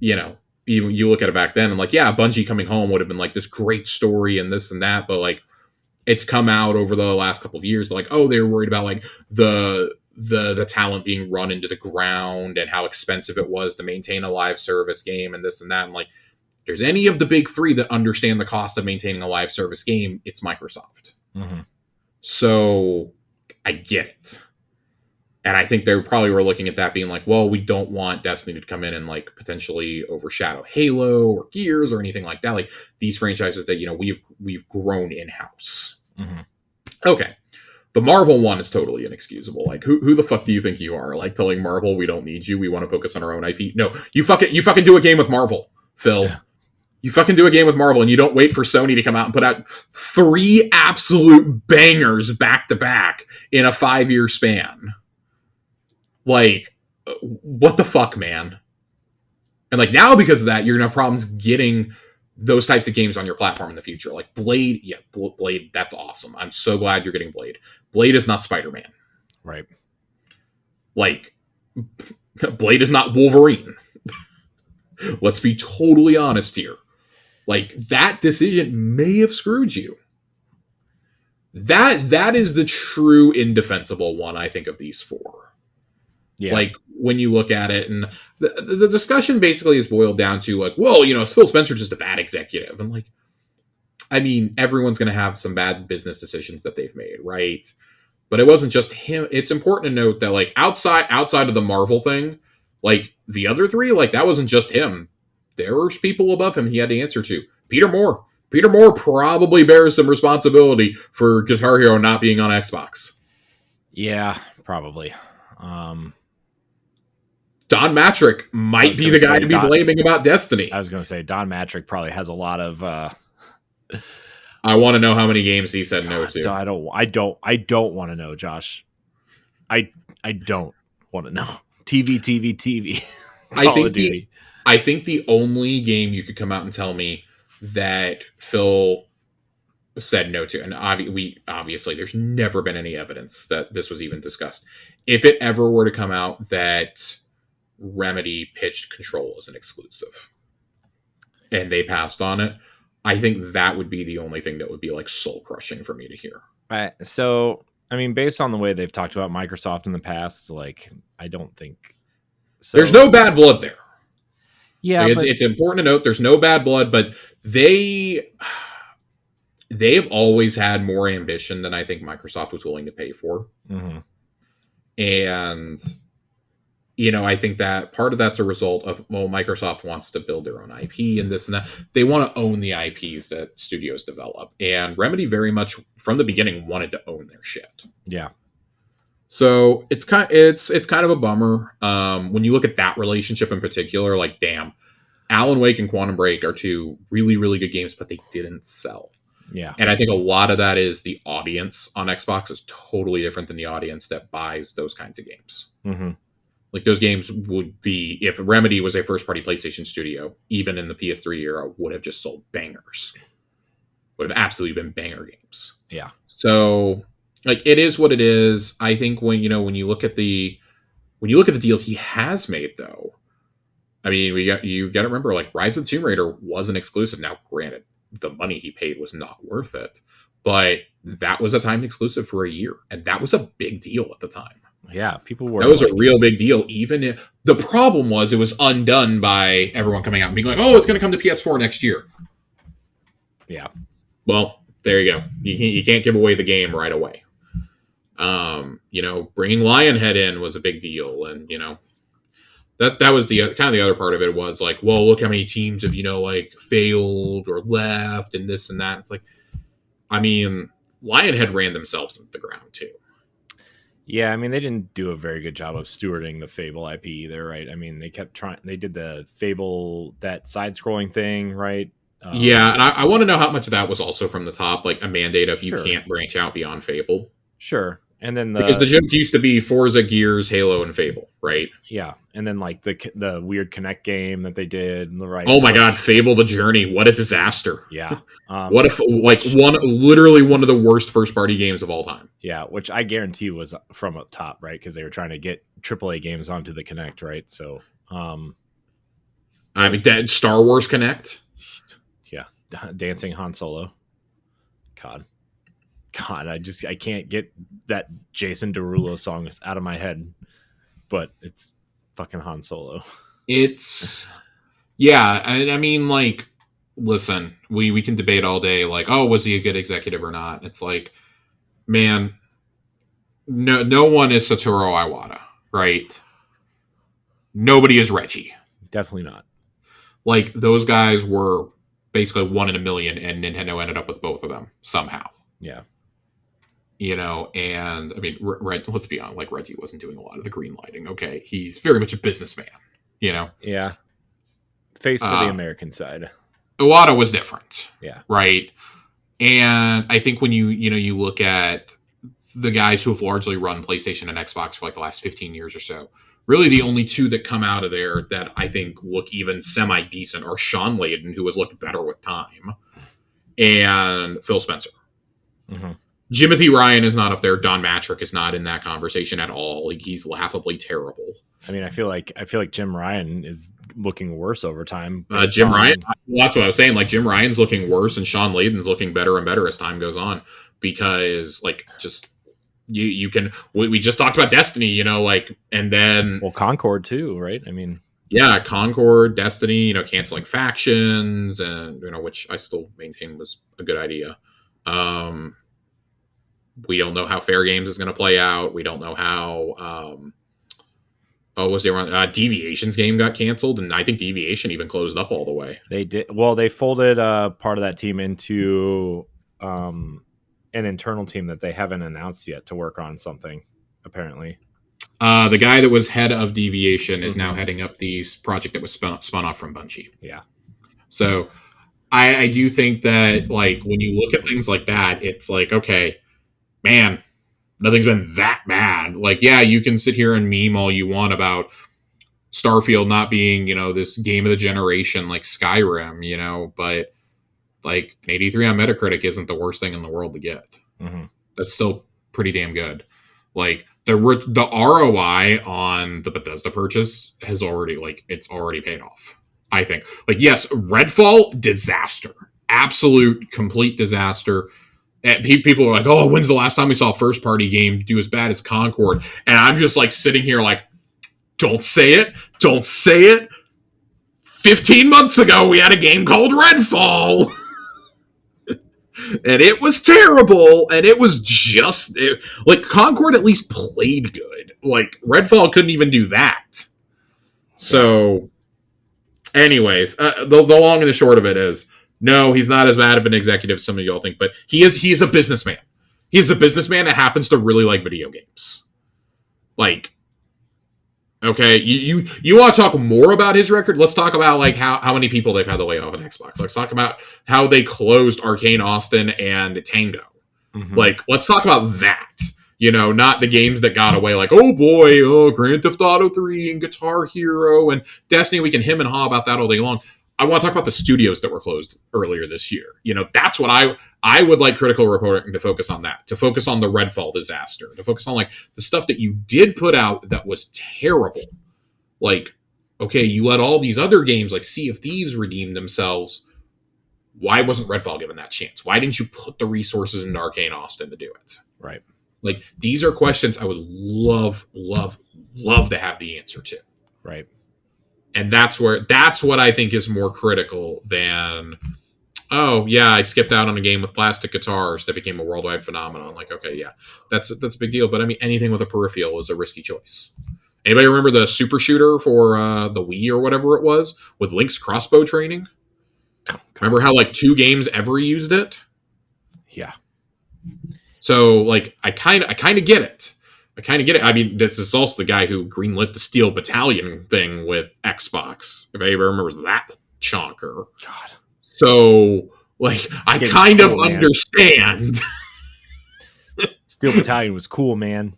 you know, you look at it back then and like, yeah, Bungie coming home would have been like this great story and this and that, but like it's come out over the last couple of years like, oh, they were worried about like the talent being run into the ground and how expensive it was to maintain a live service game and this and that. And like, if there's any of the big three that understand the cost of maintaining a live service game, it's Microsoft. So I get it. And I think they probably were looking at that being like, well, we don't want Destiny to come in and like potentially overshadow Halo or Gears or anything like that. Like these franchises that, you know, we've grown in-house. Okay. The Marvel one is totally inexcusable. Like, who the fuck do you think you are? Like telling Marvel we don't need you, we want to focus on our own IP. No, you fucking do a game with Marvel, Phil. You fucking do a game with Marvel and you don't wait for Sony to come out and put out 3 absolute bangers back to back in a 5-year span. Like, what the fuck, man? And like now, because of that, you're gonna have problems getting those types of games on your platform in the future. Like Blade, yeah, Blade, that's awesome. I'm so glad you're getting Blade. Blade is not Spider-Man. Right. Like, Blade is not Wolverine. Let's be totally honest here. Like, that decision may have screwed you. That is the true indefensible one, I think, of these 4. Yeah. Like when you look at it, and the discussion basically is boiled down to like, well, you know, is Phil Spencer just a bad executive? And like, I mean, everyone's going to have some bad business decisions that they've made, right? But it wasn't just him. It's important to note that like outside of the Marvel thing, like the other 3, like that wasn't just him. There were people above him he had to answer to. Peter Moore. Peter Moore probably bears some responsibility for Guitar Hero not being on Xbox. Yeah, probably. Don Matrick might be the guy to be blaming about Destiny. I was going to say Don Matrick probably has a lot of. I want to know how many games he said no to. I don't want to know, Josh. I don't want to know. TV. I think the only game you could come out and tell me that Phil said no to, and obviously there's never been any evidence that this was even discussed. If it ever were to come out that Remedy pitched Control as an exclusive and they passed on it, I think that would be the only thing that would be like soul crushing for me to hear. So, I mean, based on the way they've talked about Microsoft in the past, like, I don't think so. There's no bad blood there. Yeah, like, it's important to note there's no bad blood, but they've always had more ambition than I think Microsoft was willing to pay for. And you know, I think that part of that's a result of, well, Microsoft wants to build their own IP and this and that. They want to own the IPs that studios develop. And Remedy very much from the beginning wanted to own their shit. Yeah. So it's kind of a bummer. When you look at that relationship in particular, like, damn, Alan Wake and Quantum Break are 2 really, really good games, but they didn't sell. Yeah. And I think a lot of that is the audience on Xbox is totally different than the audience that buys those kinds of games. Like those games would be, if Remedy was a first-party PlayStation studio, even in the PS3 era, would have just sold bangers. Would have absolutely been banger games. Yeah. So, like, it is what it is. I think when you look at the deals he has made, though, I mean, you got to remember, like, Rise of the Tomb Raider was an exclusive. Now, granted, the money he paid was not worth it, but that was a timed exclusive for a year, and that was a big deal at the time. Yeah, people were. That was a real big deal. Even if the problem was, it was undone by everyone coming out and being like, "Oh, it's going to come to PS4 next year." Yeah. Well, there you go. You can't give away the game right away. You know, bringing Lionhead in was a big deal, and you know, that was the kind of the other part of it was like, well, look how many teams have like failed or left and this and that. It's like, I mean, Lionhead ran themselves into the ground too. Yeah, I mean, they didn't do a very good job of stewarding the Fable IP either, right? I mean, they kept trying. They did the Fable, that side-scrolling thing, right? Yeah, and I want to know how much of that was also from the top, like a mandate of you can't branch out beyond Fable. Sure. And then because the joke used to be Forza, Gears, Halo, and Fable, right? Yeah, and then like the weird Connect game that they did, right? Oh my God, Fable: The Journey! What a disaster! Yeah, what if literally one of the worst first party games of all time? Yeah, which I guarantee was from up top, right? Because they were trying to get AAA games onto the Connect, right? So, I mean, that Star Wars Connect. Yeah, Dancing Han Solo. God, I can't get that Jason Derulo song out of my head, but it's fucking Han Solo. It's yeah, I mean, like, listen, we can debate all day, like, oh, was he a good executive or not? It's like, man, no one is Satoru Iwata, right? Nobody is Reggie. Definitely not. Like, those guys were basically 1 in a million, and Nintendo ended up with both of them somehow. Yeah. And I mean, let's be honest, like, Reggie wasn't doing a lot of the green lighting. Okay, he's very much a businessman, Yeah. Face for the American side. Iwata was different. Yeah. Right. And I think when you look at the guys who have largely run PlayStation and Xbox for like the last 15 years or so, really the only two that come out of there that I think look even semi-decent are Sean Layden, who has looked better with time, and Phil Spencer. Mm-hmm. Jimothy Ryan is not up there. Don Matrick is not in that conversation at all. Like, he's laughably terrible. I mean, I feel like Jim Ryan is looking worse over time. Jim Ryan, that's what I was saying. Like, Jim Ryan's looking worse, and Sean Layden's looking better and better as time goes on, because like, just you can. We just talked about Destiny, and then Concord too, right? I mean, yeah, Concord, Destiny, canceling factions, and which I still maintain was a good idea. We don't know how Fair Games is going to play out. We don't know how. Was there one? Deviation's game got canceled, and I think Deviation even closed up all the way. They did. Well, they folded part of that team into an internal team that they haven't announced yet to work on something, apparently. The guy that was head of Deviation is now heading up the project that was spun off from Bungie. Yeah. So I do think that, like, when you look at things like that, it's like, okay, man, nothing's been that bad. Like, yeah, you can sit here and meme all you want about Starfield not being, this game of the generation like Skyrim, but like an 83 on Metacritic isn't the worst thing in the world to get. Mm-hmm. That's still pretty damn good. Like, the ROI on the Bethesda purchase has already, it's already paid off, I think. Like, yes, Redfall, disaster. Absolute, complete disaster. And people are like, oh, when's the last time we saw a first-party game do as bad as Concord? And I'm just, like, sitting here like, don't say it. Don't say it. 15 months ago, we had a game called Redfall. And it was terrible. And it was just... Concord at least played good. Like, Redfall couldn't even do that. So, anyways, the long and the short of it is, no, he's not as bad of an executive as some of y'all think, but he is a businessman. He is a businessman that happens to really like video games. Like, okay, you want to talk more about his record? Let's talk about, like, how many people they've had to lay off at Xbox. Let's talk about how they closed Arcane Austin and Tango. Mm-hmm. Like, let's talk about that. Not the games that got away, like, oh boy, Grand Theft Auto 3 and Guitar Hero and Destiny. We can hem and haw about that all day long. I want to talk about the studios that were closed earlier this year. That's what I would like critical reporting to focus on that, to focus on the Redfall disaster, to focus on, like, the stuff that you did put out that was terrible. Like, okay, you let all these other games like Sea of Thieves redeem themselves. Why wasn't Redfall given that chance? Why didn't you put the resources into Arcane Austin to do it? Right. Like, these are questions I would love to have the answer to. Right. And that's what I think is more critical than, oh yeah, I skipped out on a game with plastic guitars that became a worldwide phenomenon. Like, okay, yeah, that's a big deal. But I mean, anything with a peripheral is a risky choice. Anybody remember the super shooter for the Wii or whatever it was with Link's crossbow training? Remember how, like, 2 games ever used it? Yeah. So, like, I kind of get it. I mean, this is also the guy who greenlit the Steel Battalion thing with Xbox. If anybody remembers that chonker. God. So, like, I kind of understand. Steel Battalion was cool, man.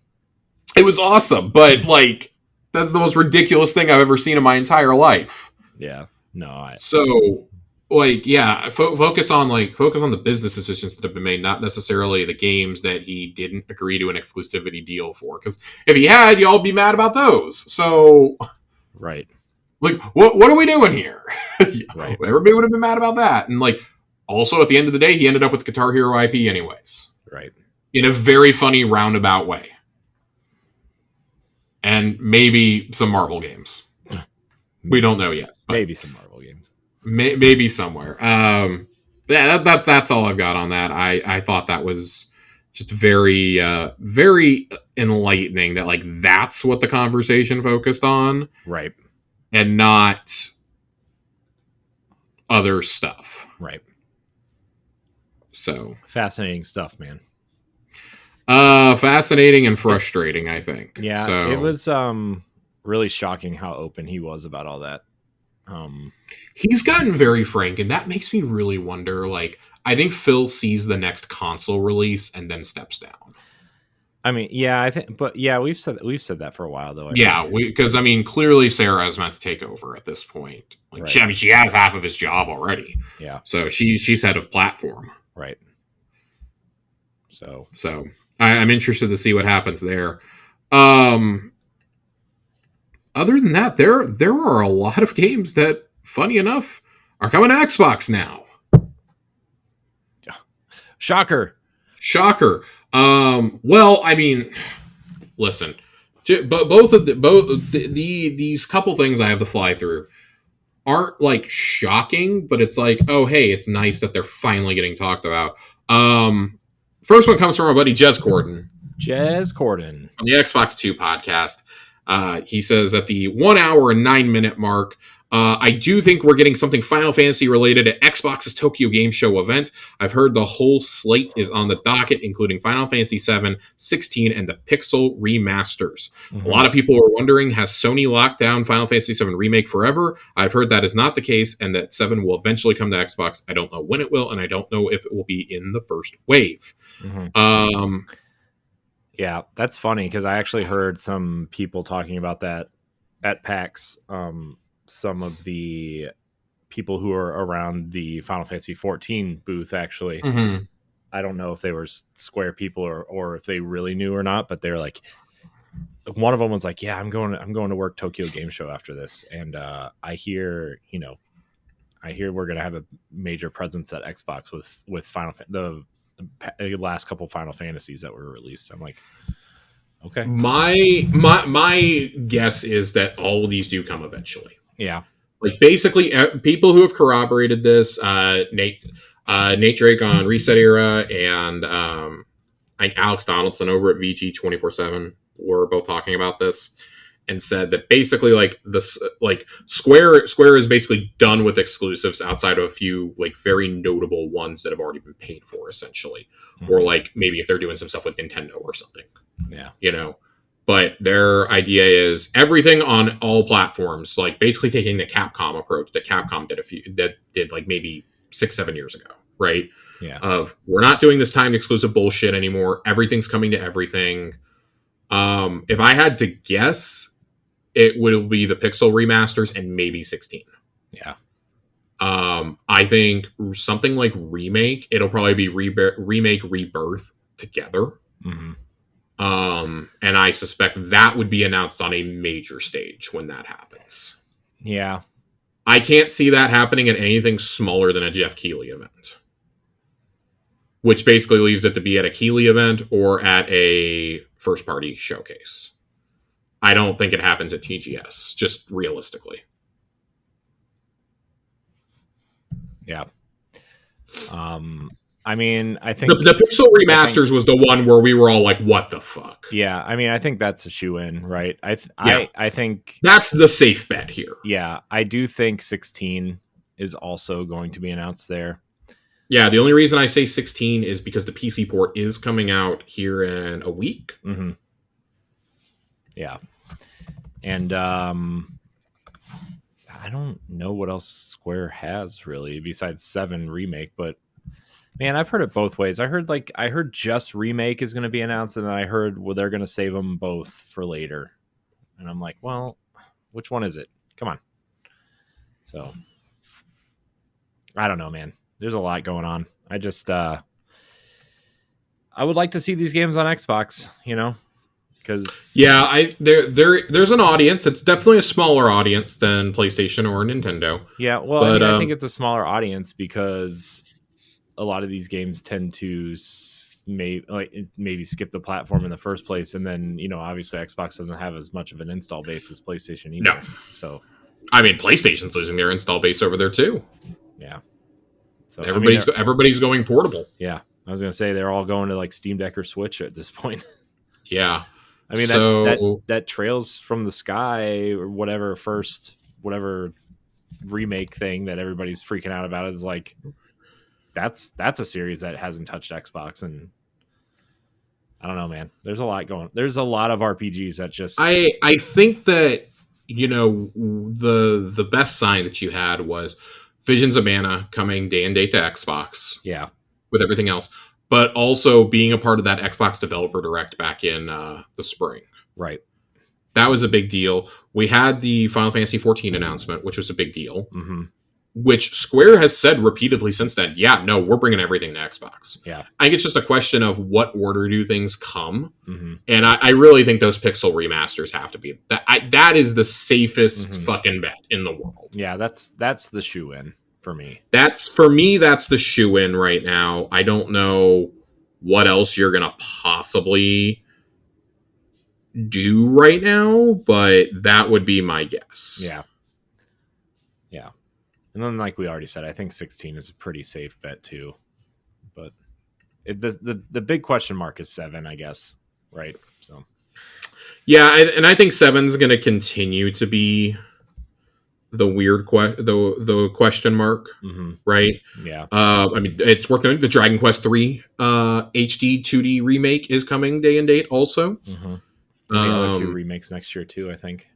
It was awesome, but like that's the most ridiculous thing I've ever seen in my entire life. Yeah. No, So like yeah, focus on the business decisions that have been made, not necessarily the games that he didn't agree to an exclusivity deal for. Because if he had, y'all be mad about those. So right. Like what are we doing here? Right. Everybody would have been mad about that. And like also at the end of the day, he ended up with the Guitar Hero IP anyways. Right. In a very funny roundabout way. And maybe some Marvel games. We don't know yet. Maybe some Marvel games. Maybe somewhere. Yeah, that's all I've got on that. I thought that was just very very enlightening that like that's what the conversation focused on. Right. And not other stuff. Right. So fascinating stuff, man. Fascinating and frustrating, I think. Yeah, so, it was really shocking how open he was about all that. He's gotten very frank, and that makes me really wonder. Like, I think Phil sees the next console release and then steps down. I mean, yeah, I think, but yeah, we've said that for a while, though. Because I mean, clearly Sarah is meant to take over at this point. Like, right. she has half of his job already. Yeah, so she's head of platform. Right. So I'm interested to see what happens there. Other than that, there are a lot of games that, funny enough, are coming to Xbox now. Shocker. Well, I mean, listen, but these couple things I have to fly through aren't like shocking, but it's like, oh hey, it's nice that they're finally getting talked about. First one comes from our buddy Jez Corden. On the Xbox 2 podcast. He says at the 1 hour and 9 minute mark, I do think we're getting something Final Fantasy related at Xbox's Tokyo Game Show event. I've heard the whole slate is on the docket, including Final Fantasy 7, 16, and the Pixel remasters. Mm-hmm. A lot of people are wondering, has Sony locked down Final Fantasy 7 Remake forever? I've heard that is not the case, and that 7 will eventually come to Xbox. I don't know when it will, and I don't know if it will be in the first wave. Mm-hmm. Yeah, that's funny because I actually heard some people talking about that at PAX. Some of the people who are around the Final Fantasy 14 booth, actually. Mm-hmm. I don't know if they were Square people or if they really knew or not, but they're like, one of them was like, yeah, I'm going to work Tokyo Game Show after this. And I hear we're going to have a major presence at Xbox with the last couple Final Fantasies that were released. I'm like, okay. My guess is that all of these do come eventually. Yeah. Like basically people who have corroborated this, Nate Drake on Reset Era and I think Alex Donaldson over at VG 24/7 were both talking about this and said that basically like this, like Square is basically done with exclusives outside of a few like very notable ones that have already been paid for essentially. Mm-hmm. Or like maybe if they're doing some stuff with Nintendo or something. Yeah. You know, but their idea is everything on all platforms, like basically taking the Capcom approach that Capcom did like maybe 6-7 years ago, right? Yeah. Of we're not doing this timed exclusive bullshit anymore. Everything's coming to everything. If I had to guess, it will be the Pixel remasters and maybe 16. Yeah. I think something like Remake, it'll probably be Remake, Rebirth together. Mm-hmm. And I suspect that would be announced on a major stage when that happens. Yeah. I can't see that happening at anything smaller than a Jeff Keighley event. Which basically leaves it to be at a Keighley event or at a first-party showcase. I don't think it happens at TGS, just realistically. Yeah. I mean, I think the Pixel remasters was the one where we were all like, "What the fuck?" Yeah, I mean, I think that's a shoe-in, right? I think that's the safe bet here. Yeah, I do think 16 is also going to be announced there. Yeah, the only reason I say 16 is because the PC port is coming out here in a week. Mm-hmm. Yeah, and I don't know what else Square has really besides 7 Remake, but Man, I've heard it both ways. I heard just remake is going to be announced, and then I heard they're going to save them both for later. And I'm like, well, which one is it? Come on. So I don't know, man. There's a lot going on. I just I would like to see these games on Xbox, because there's an audience. It's definitely a smaller audience than PlayStation or Nintendo. Yeah, well, but I think it's a smaller audience because a lot of these games tend to maybe skip the platform in the first place, and then obviously Xbox doesn't have as much of an install base as PlayStation either. No, so I mean PlayStation's losing their install base over there too. Yeah, so everybody's going portable. Yeah, I was gonna say they're all going to like Steam Deck or Switch at this point. Yeah, I mean that Trails from the Sky or whatever remake thing that everybody's freaking out about is like that's a series that hasn't touched Xbox, and I don't know, man. There's a lot going. There's a lot of RPGs that just I think that the best sign that you had was Visions of Mana coming day and date to Xbox. Yeah, with everything else, but also being a part of that Xbox Developer Direct back in the spring. Right. That was a big deal. We had the Final Fantasy 14 announcement, which was a big deal. Mm-hmm. Which Square has said repeatedly since then, yeah, no, we're bringing everything to Xbox. Yeah. I think it's just a question of what order do things come. Mm-hmm. And I really think those pixel remasters have to be. That is the safest fucking bet in the world. Yeah, that's the shoe-in for me. That's the shoe-in right now. I don't know what else you're going to possibly do right now, but that would be my guess. Yeah. Yeah. And then, like we already said, I think 16 is a pretty safe bet too. But the big question mark is 7, I guess. Right? So. Yeah, and I think 7 is going to continue to be the weird the question mark, right? Yeah. I mean, it's working. The Dragon Quest 3 HD 2D remake is coming day and date also. Mm-hmm. The other 2 remakes next year too, I think.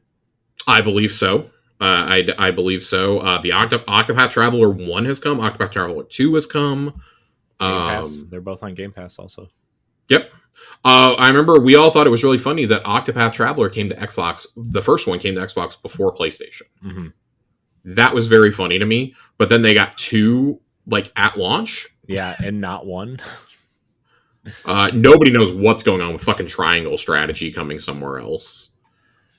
I believe so. I believe so. The Octopath Traveler 1 has come. Octopath Traveler 2 has come. Game Pass. They're both on Game Pass also. Yep. I remember we all thought it was really funny that Octopath Traveler came to Xbox. The first one came to Xbox before PlayStation. Mm-hmm. That was very funny to me. But then they got 2 like at launch. Yeah, and not 1. Nobody knows what's going on with fucking Triangle Strategy coming somewhere else.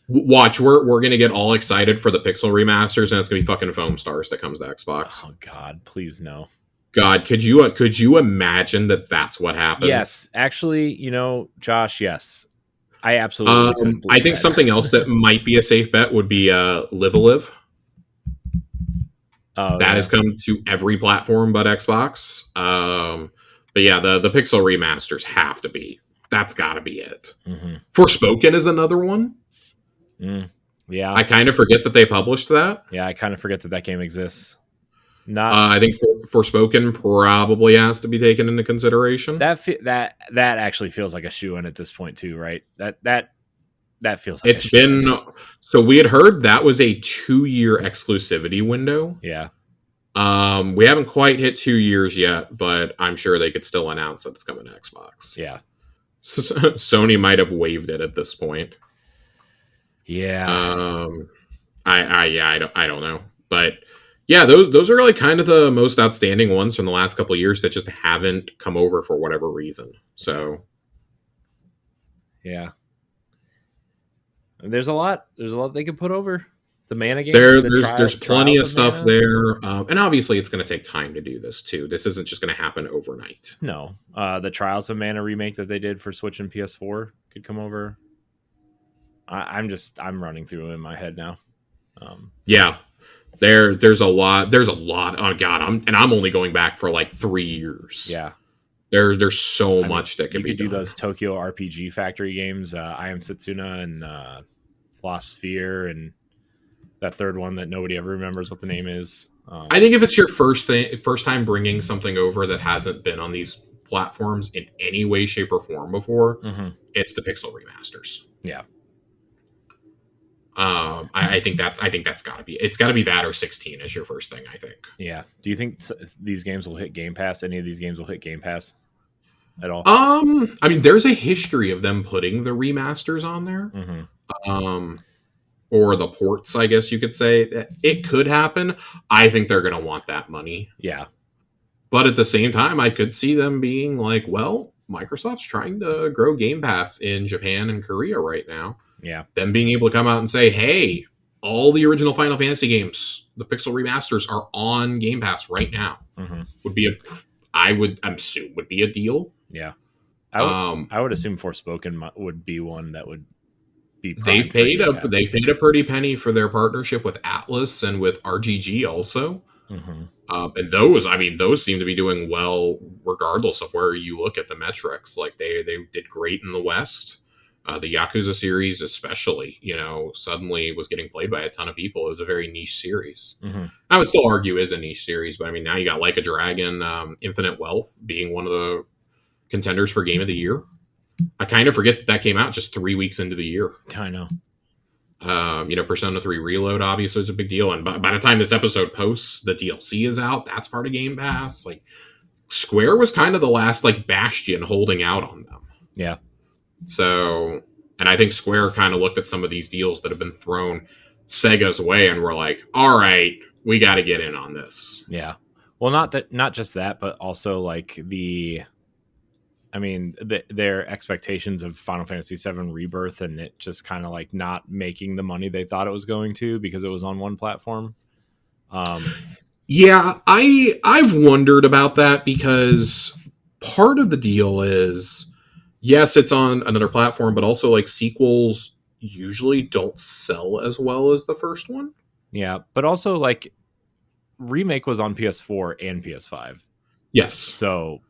Watch, we're gonna get all excited for the Pixel remasters, and it's gonna be fucking Foam Stars that comes to Xbox. Oh God, please no. God, could you imagine that that's what happens? Yes, actually, Josh. Yes, I absolutely. I think something else that might be a safe bet would be Live a Live. That has come to every platform but Xbox. But yeah, the Pixel remasters have to be. That's got to be it. Mm-hmm. Forspoken is another one. Yeah, I kind of forget that they published that. Yeah, I kind of forget that game exists. I think Forspoken probably has to be taken into consideration. That actually feels like a shoe-in at this point too, right? That feels like it's been. So we had heard that was a 2-year exclusivity window. Yeah. We haven't quite hit 2 years yet, but I'm sure they could still announce that it's coming to Xbox. Yeah. Sony might have waived it at this point. Yeah. I don't know, but yeah, those are really kind of the most outstanding ones from the last couple of years that just haven't come over for whatever reason. So, yeah, there's a lot they could put over. The Mana game. There's plenty of stuff there, and obviously it's going to take time to do this too. This isn't just going to happen overnight. No, the Trials of Mana remake that they did for Switch and PS4 could come over. I'm running through it in my head now. Yeah, there's a lot. Oh God, I'm only going back for like 3 years. Yeah, there's so much that can be done. You could do those Tokyo RPG Factory games, I Am Setsuna and Lost Sphere, and that third one that nobody ever remembers what the name is. I think if it's your first time bringing something over that hasn't been on these platforms in any way, shape, or form before, it's the Pixel remasters. Yeah. I think that's got to be that or 16 as your first thing, I think. Yeah. Do you think these games will hit Game Pass? Any of these games will hit Game Pass at all? I mean, there's a history of them putting the remasters on there. Or the ports, I guess you could say. It could happen. I think they're going to want that money. Yeah. But at the same time, I could see them being like, well, Microsoft's trying to grow Game Pass in Japan and Korea right now. Yeah. Them being able to come out and say, hey, all the original Final Fantasy games, the Pixel remasters are on Game Pass right now. Would be would be a deal. Yeah. I would assume Forspoken would be one that would be. They've paid a pretty penny for their partnership with Atlas and with RGG also. And those seem to be doing well regardless of where you look at the metrics. Like they did great in the West. The Yakuza series especially, suddenly was getting played by a ton of people. It was a very niche series. I would still argue is a niche series, but I mean, now you got Like a Dragon, Infinite Wealth being one of the contenders for Game of the Year. I kind of forget that came out just 3 weeks into the year. I know. Persona 3 Reload obviously is a big deal. And by the time this episode posts, the DLC is out. That's part of Game Pass. Like, Square was kind of the last, bastion holding out on them. Yeah. So, and I think Square kind of looked at some of these deals that have been thrown Sega's way and were like, all right, we got to get in on this. Yeah. Well, not just that, but also their expectations of Final Fantasy VII Rebirth and it just kind of not making the money they thought it was going to because it was on one platform. Yeah, I've wondered about that because part of the deal is, yes, it's on another platform, but also sequels usually don't sell as well as the first one. Yeah, but also Remake was on PS4 and PS5. Yes. So,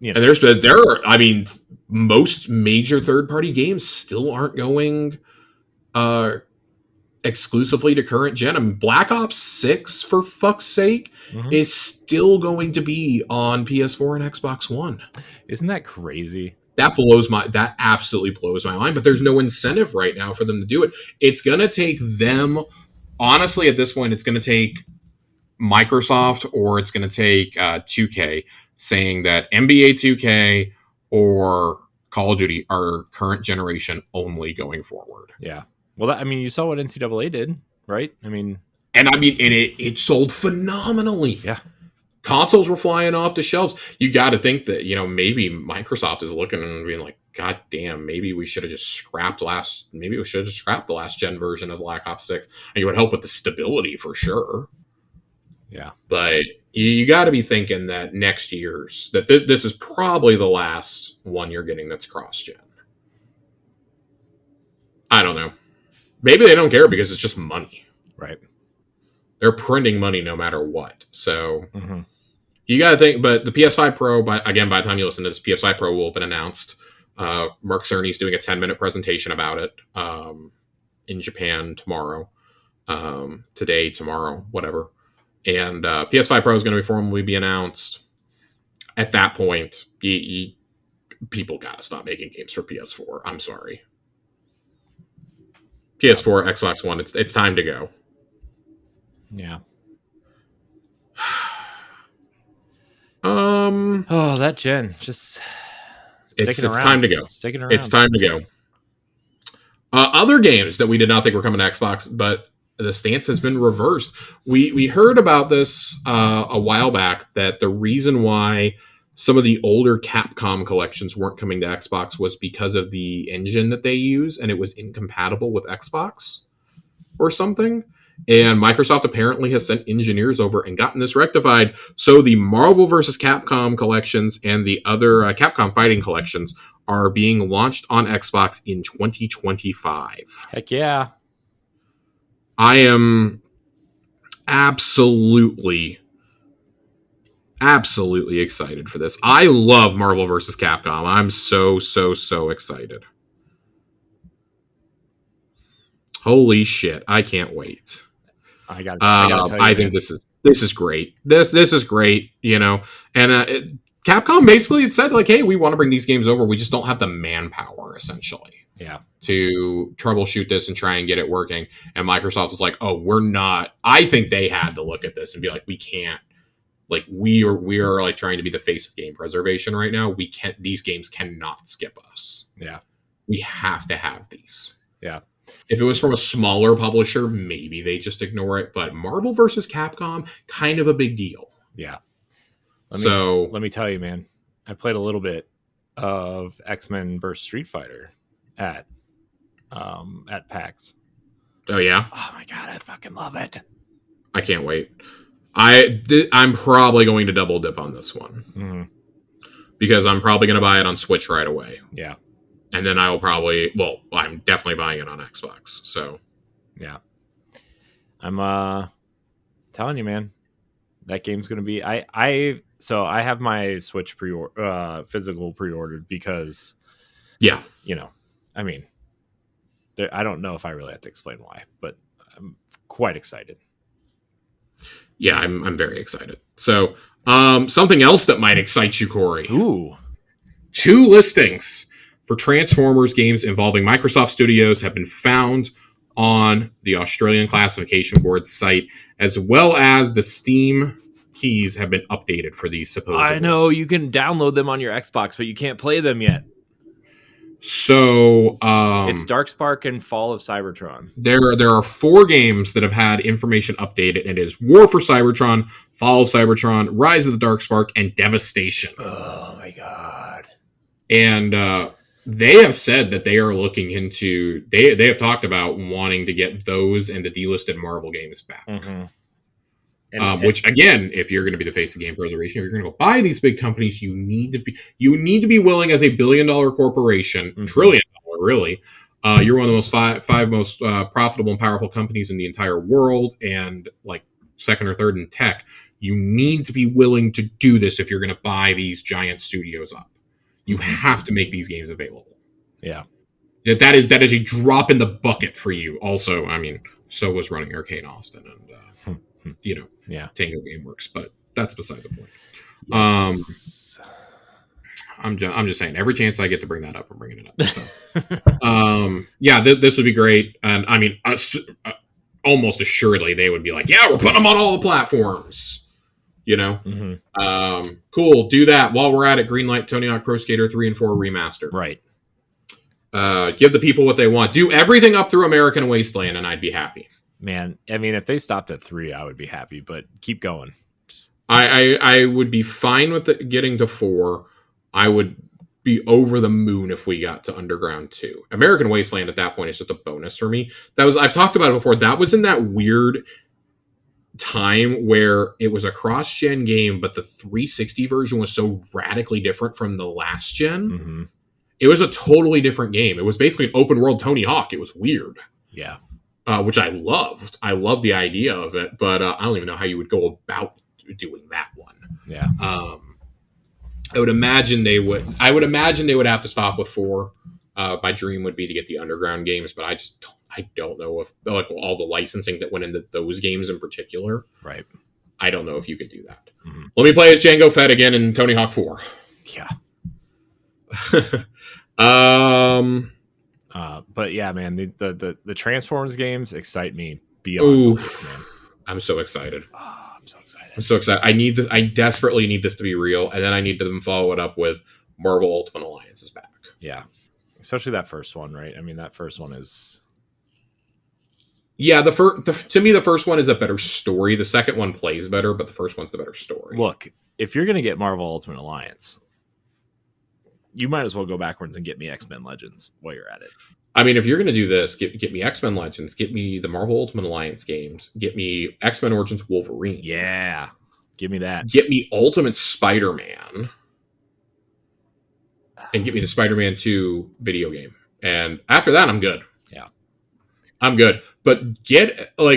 and most major third-party games still aren't going exclusively to current gen. I mean, Black Ops 6, for fuck's sake, is still going to be on PS4 and Xbox One. Isn't that crazy? That absolutely blows my mind, but there's no incentive right now for them to do it. It's going to take them, honestly, at this point, it's going to take Microsoft or it's going to take 2K saying that NBA 2K or Call of Duty are current generation only going forward. Yeah. Well, you saw what NCAA did, right? It sold phenomenally. Yeah. Consoles were flying off the shelves. You got to think that, maybe Microsoft is looking and being like, God damn, maybe we should have just scrapped the last gen version of Black Ops 6. And it would help with the stability for sure. Yeah. But you got to be thinking that next year's, that this is probably the last one you're getting that's cross-gen. I don't know. Maybe they don't care because it's just money. Right. They're printing money no matter what. So you got to think, but the PS5 Pro, by the time you listen to this, PS5 Pro will have been announced. Mark Cerny's doing a 10-minute presentation about it in Japan tomorrow. Today, tomorrow, whatever. And PS5 Pro is going to be formally be announced. At that point, people got to stop making games for PS4. I'm sorry. PS4, Xbox One, it's time to go. Yeah. That gen just it's time to go. Sticking around. It's time to go. Other games that we did not think were coming to Xbox, but the stance has been reversed. We heard about this a while back, that the reason why some of the older Capcom collections weren't coming to Xbox was because of the engine that they use, and it was incompatible with Xbox or something. And Microsoft apparently has sent engineers over and gotten this rectified. So the Marvel vs. Capcom collections and the other Capcom fighting collections are being launched on Xbox in 2025. Heck yeah. I am absolutely excited for this. I love Marvel vs. Capcom. I'm so excited. Holy shit. I can't wait. I gotta tell you, I think this is great. This is great, and Capcom basically had said hey, we want to bring these games over. We just don't have the manpower, essentially. to troubleshoot this and try and get it working. And Microsoft was like, oh, we're not. I think they had to look at this and be like, we can't. Like we are like trying to be the face of game preservation right now. We can't. These games cannot skip us. Yeah, we have to have these. Yeah. If it was from a smaller publisher, maybe they just ignore it. But Marvel versus Capcom, kind of a big deal. Yeah. Let me tell you, man. I played a little bit of X-Men versus Street Fighter at PAX. Oh yeah. Oh my god, I fucking love it. I can't wait. I'm probably going to double dip on this one because I'm probably going to buy it on Switch right away. Yeah, and then I'm definitely buying it on Xbox. So, yeah, I'm telling you, man, that game's going to be. I have my Switch physical pre-ordered because, yeah, I mean, I don't know if I really have to explain why, but I'm quite excited. Yeah, I'm very excited. So, something else that might excite you, Corey. Ooh. 2 listings for Transformers games involving Microsoft Studios have been found on the Australian Classification Board site, as well as the Steam keys have been updated for these supposedly. I know, you can download them on your Xbox, but you can't play them yet. So it's Darkspark and Fall of Cybertron. There are 4 games that have had information updated. It is War for Cybertron, Fall of Cybertron, Rise of the Darkspark, and Devastation. Oh my god! And they have said that they are looking into. They have talked about wanting to get those and the delisted Marvel games back. Which again, if you're going to be the face of game preservation, if you're going to go buy these big companies, you need to be willing as $1 billion corporation, $1 trillion really. You're one of the most five most profitable and powerful companies in the entire world, and like second or third in tech. You need to be willing to do this if you're going to buy these giant studios up. You have to make these games available. Yeah, that is a drop in the bucket for you. Also, I mean, so was running Arcane Austin and. Tango Gameworks, but that's beside the point. Yes. I'm just saying, every chance I get to bring that up, I'm bringing it up. So, this would be great, and I mean, almost assuredly they would be like, "Yeah, we're putting them on all the platforms." Cool. Do that while we're at it. Greenlight Tony Hawk Pro Skater 3 and 4 remaster. Right. Give the people what they want. Do everything up through American Wasteland, and I'd be happy. Man, I mean, if they stopped at 3, I would be happy, but keep going. I would be fine with getting to 4. I would be over the moon if we got to Underground 2. American Wasteland at that point is just a bonus for me. I've talked about it before. That was in that weird time where it was a cross-gen game, but the 360 version was so radically different from the last gen. It was a totally different game. It was basically an open world Tony Hawk. It was weird. Yeah. Which I loved. I love the idea of it, but I don't even know how you would go about doing that one. Yeah. I would imagine they would have to stop with 4. My dream would be to get the Underground games, but I don't know if like all the licensing that went into those games in particular. Right. I don't know if you could do that. Let me play as Jango Fett again in Tony Hawk 4. Yeah. But yeah, man, the Transformers games excite me beyond belief, man. I'm so excited. I'm so excited. I'm so excited. I need this. I desperately need this to be real, and then I need them to follow it up with Marvel Ultimate Alliance is back. Yeah, especially that first one, right? I mean, that first one is. Yeah, to me, the first one is a better story. The second one plays better, but the first one's the better story. Look, if you're gonna get Marvel Ultimate Alliance, you might as well go backwards and get me X-Men Legends while you're at it. I mean, if you're going to do this, get me X-Men Legends, get me the Marvel Ultimate Alliance games, get me X-Men Origins Wolverine. Yeah, give me that. Get me Ultimate Spider-Man. And get me the Spider-Man 2 video game. And after that, I'm good. Yeah. I'm good. But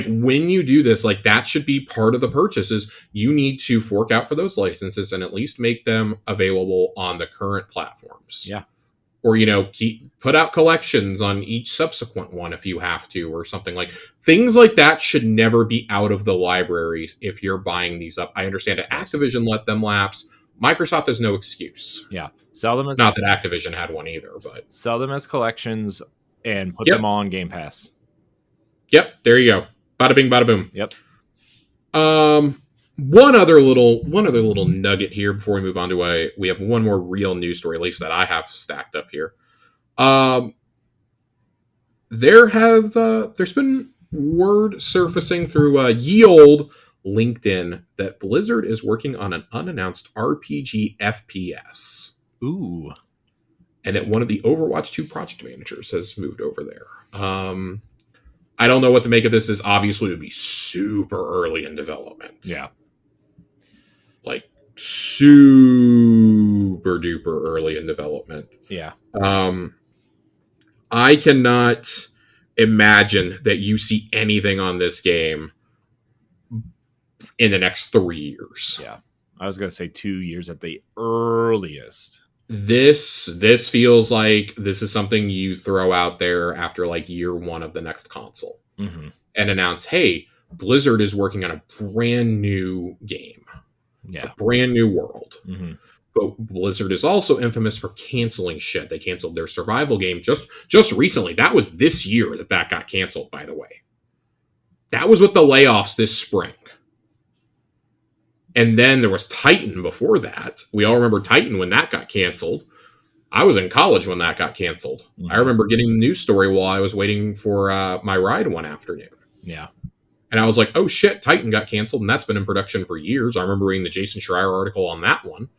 when you do this, like, that should be part of the purchases. You need to fork out for those licenses and at least make them available on the current platforms. Yeah. Or, put out collections on each subsequent one if you have to, or something like things like that should never be out of the libraries if you're buying these up. I understand that Activision let them lapse, Microsoft has no excuse. Yeah, sell them as not that Activision had one either, but sell them as collections and put Yep. them all on Game Pass. Yep, there you go. Bada bing, bada boom. Yep. One other little nugget here before we move on to we have one more real news story, at least that I have stacked up here. There's been word surfacing through ye old LinkedIn that Blizzard is working on an unannounced RPG FPS. Ooh. And that one of the Overwatch 2 project managers has moved over there. I don't know what to make of this. This obviously would be super early in development. Yeah. Like super duper early in development. Yeah. I cannot imagine that you see anything on this game in the next 3 years. Yeah. I was going to say 2 years at the earliest. This feels like this is something you throw out there after like year one of the next console and announce, hey, Blizzard is working on a brand new game. Yeah. A brand new world. But Blizzard is also infamous for canceling shit. They canceled their survival game just recently. That was this year that got canceled, by the way. That was with the layoffs this spring. And then there was Titan before that. We all remember Titan when that got canceled. I was in college when that got canceled. I remember getting the news story while I was waiting for my ride one afternoon. Yeah. And I was like, oh shit, Titan got canceled, and that's been in production for years. I remember reading the Jason Schreier article on that one.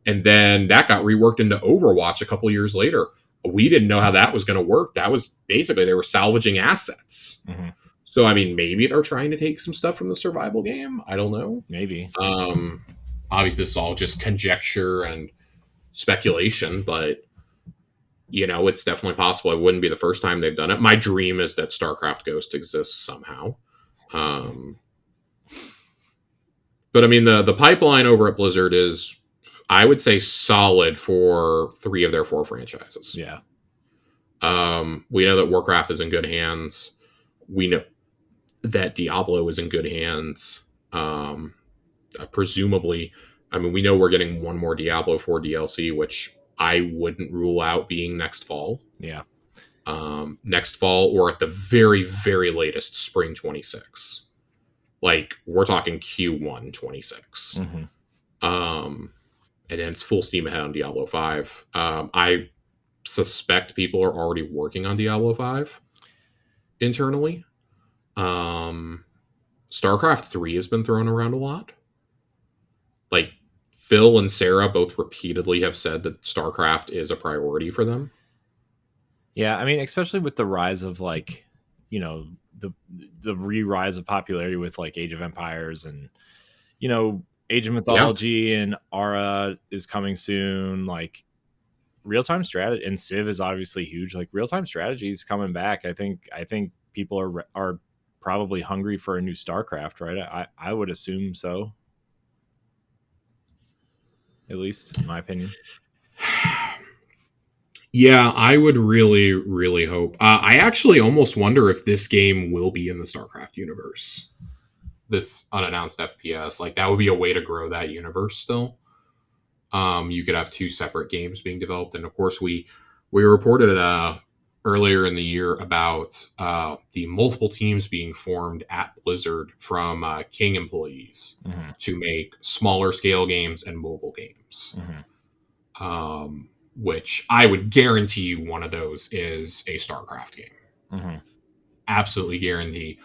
And then that got reworked into Overwatch a couple years later. We didn't know how that was going to work. That was basically they were salvaging assets. So, I mean, maybe they're trying to take some stuff from the survival game. I don't know. Maybe. Obviously, this is all just conjecture and speculation, but, you know, it's definitely possible. It wouldn't be the first time they've done it. My dream is that StarCraft Ghost exists somehow. But, I mean, the pipeline over at Blizzard is, I would say, solid for 3 of their 4 franchises. Yeah. We know that Warcraft is in good hands. We know that Diablo is in good hands. Presumably, I mean, we know we're getting one more Diablo 4 DLC, which I wouldn't rule out being next fall. Yeah. Next fall, or at the very, very latest, spring 26. Like, we're talking Q1 26. And then it's full steam ahead on Diablo 5. I suspect people are already working on Diablo 5 internally. StarCraft 3 has been thrown around a lot. Like, Phil and Sarah both repeatedly have said that StarCraft is a priority for them. Yeah, I mean, especially with the rise of, like, you know, the re-rise of popularity with, like, Age of Empires and, you know, Age of Mythology and Ara is coming soon. Like, real-time strategy, and Civ is obviously huge. Like, real-time strategy is coming back. I think people are probably hungry for a new StarCraft, right? I would assume so. At least in my opinion. Yeah, I would really, really hope. I actually almost wonder if this game will be in the StarCraft universe. This unannounced FPS, like, that would be a way to grow that universe still. You could have 2 separate games being developed, and of course we reported earlier in the year about the multiple teams being formed at Blizzard from King employees to make smaller scale games and mobile games. Which I would guarantee you one of those is a StarCraft game. Absolutely guarantee.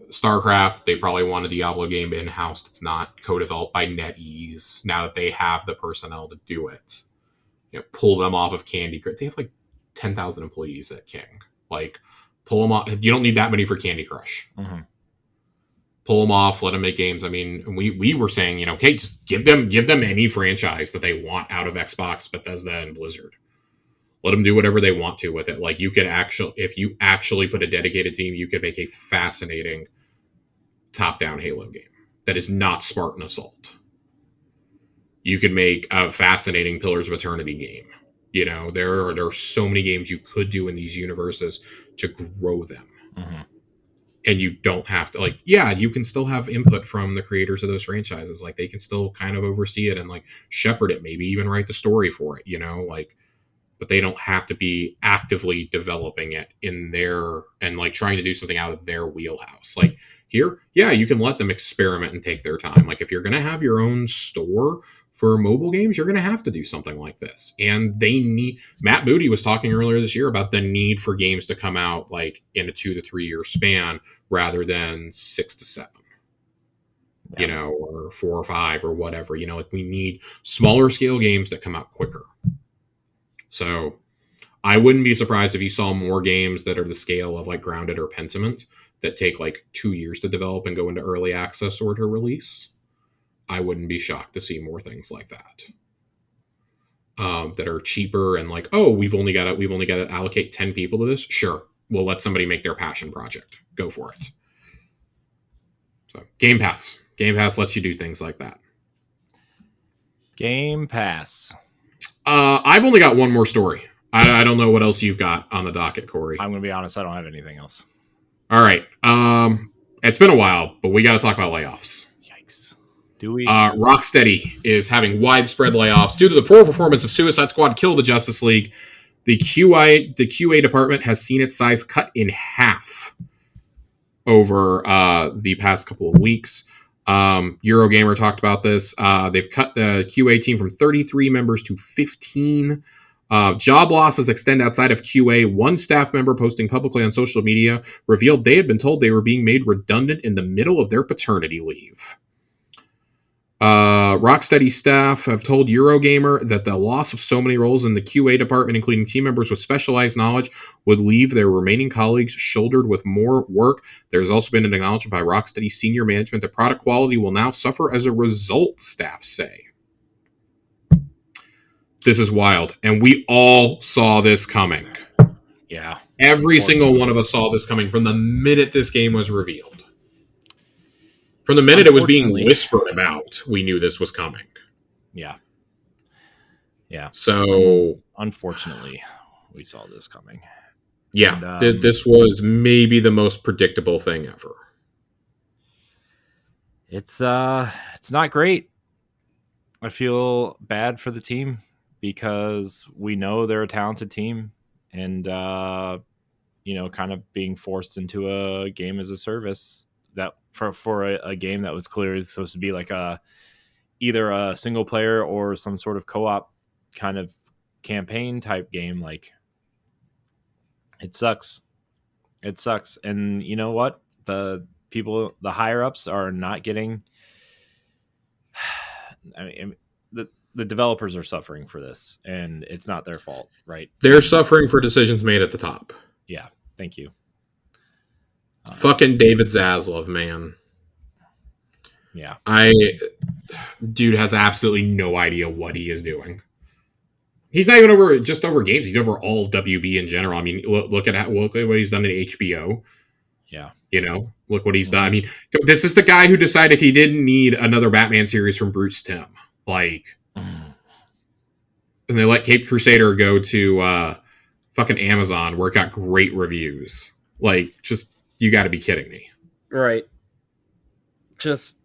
StarCraft, they probably want a Diablo game in-house that's not co-developed by NetEase now that they have the personnel to do it. You know, pull them off of Candy Crush. They have like 10,000 employees at King. Like, pull them off. You don't need that many for Candy Crush. Pull them off, let them make games. I mean, we were saying, you know, okay, just give them any franchise that they want out of Xbox, Bethesda, and Blizzard. Let them do whatever they want to with it. Like, you could actually, if you actually put a dedicated team, you could make a fascinating top-down Halo game that is not Spartan Assault. You could make a fascinating Pillars of Eternity game. You know, there are so many games you could do in these universes to grow them. and you don't have to, like, yeah, you can still have input from the creators of those franchises. Like, they can still kind of oversee it and like shepherd it, maybe even write the story for it, like, but they don't have to be actively developing it in their, and like trying to do something out of their wheelhouse. Like here, yeah, you can let them experiment and take their time. Like if you're going to have your own store for mobile games, you're going to have to do something like this. And they need, Matt Booty was talking earlier this year about the need for games to come out like in a 2 to 3 year span rather than 6 to 7. Yeah. Or 4 or 5 or whatever, like we need smaller scale games that come out quicker. So I wouldn't be surprised if you saw more games that are the scale of like Grounded or Pentiment that take like 2 years to develop and go into early access or to release. I wouldn't be shocked to see more things like that. That are cheaper and like, oh, we've only got to allocate 10 people to this. Sure, we'll let somebody make their passion project. Go for it. So Game Pass lets you do things like that. Game Pass. I've only got one more story. I don't know what else you've got on the docket, Corey. I'm going to be honest. I don't have anything else. All right. It's been a while, but we got to talk about layoffs. Yikes. Do we? Rocksteady is having widespread layoffs due to the poor performance of Suicide Squad Kill the Justice League. The QA department has seen its size cut in half over the past couple of weeks. Eurogamer talked about this. They've cut the QA team from 33 members to 15. Job losses extend outside of QA. One staff member posting publicly on social media revealed they had been told they were being made redundant in the middle of their paternity leave. Rocksteady staff have told Eurogamer that the loss of so many roles in the QA department, including team members with specialized knowledge, would leave their remaining colleagues shouldered with more work. There's also been an acknowledgement by Rocksteady senior management that product quality will now suffer as a result, staff say. This is wild, and we all saw this coming. Yeah. Every single one of us saw this coming from the minute this game was revealed. From the minute it was being whispered about, we knew this was coming. Yeah. Yeah. So, unfortunately, we saw this coming. Yeah. And, this was maybe the most predictable thing ever. It's not great. I feel bad for the team because we know they're a talented team, and kind of being forced into a game as a service that for a game that was clearly supposed to be like either a single player or some sort of co-op kind of campaign type game. Like, it sucks. And you know what? The higher ups are not getting, I mean, the developers are suffering for this, and it's not their fault, right? They're suffering for decisions made at the top. Yeah. Thank you. Fucking David Zaslav, man. Yeah. Dude has absolutely no idea what he is doing. He's not even over games. He's over all of WB in general. I mean, look at what he's done at HBO. Yeah. Look what he's done. I mean, this is the guy who decided he didn't need another Batman series from Bruce Timm. Like, and they let Caped Crusader go to fucking Amazon, where it got great reviews. Like, just, you got to be kidding me. Right. Just,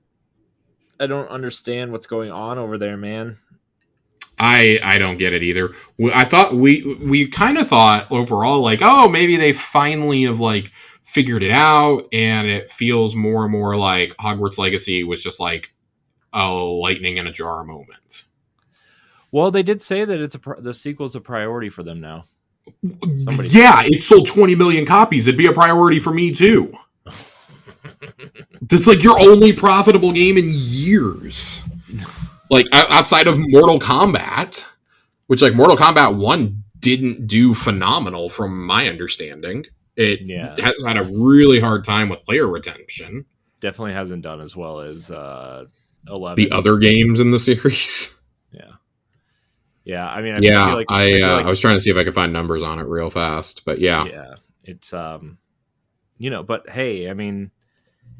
I don't understand what's going on over there, man. I don't get it either. I thought we kind of thought overall, like, oh, maybe they finally have like figured it out, and it feels more and more like Hogwarts Legacy was just like a lightning in a jar moment. Well, they did say that the sequel's a priority for them now. It sold 20 million copies. It'd be a priority for me too. It's like your only profitable game in years. Like, outside of Mortal Kombat, which, like, Mortal Kombat 1 didn't do phenomenal from my understanding. It has had a really hard time with player retention. Definitely hasn't done as well as 11. The other games in the series. Yeah. Yeah, I mean, I was trying to see if I could find numbers on it real fast, but yeah. Yeah, it's, but hey, I mean,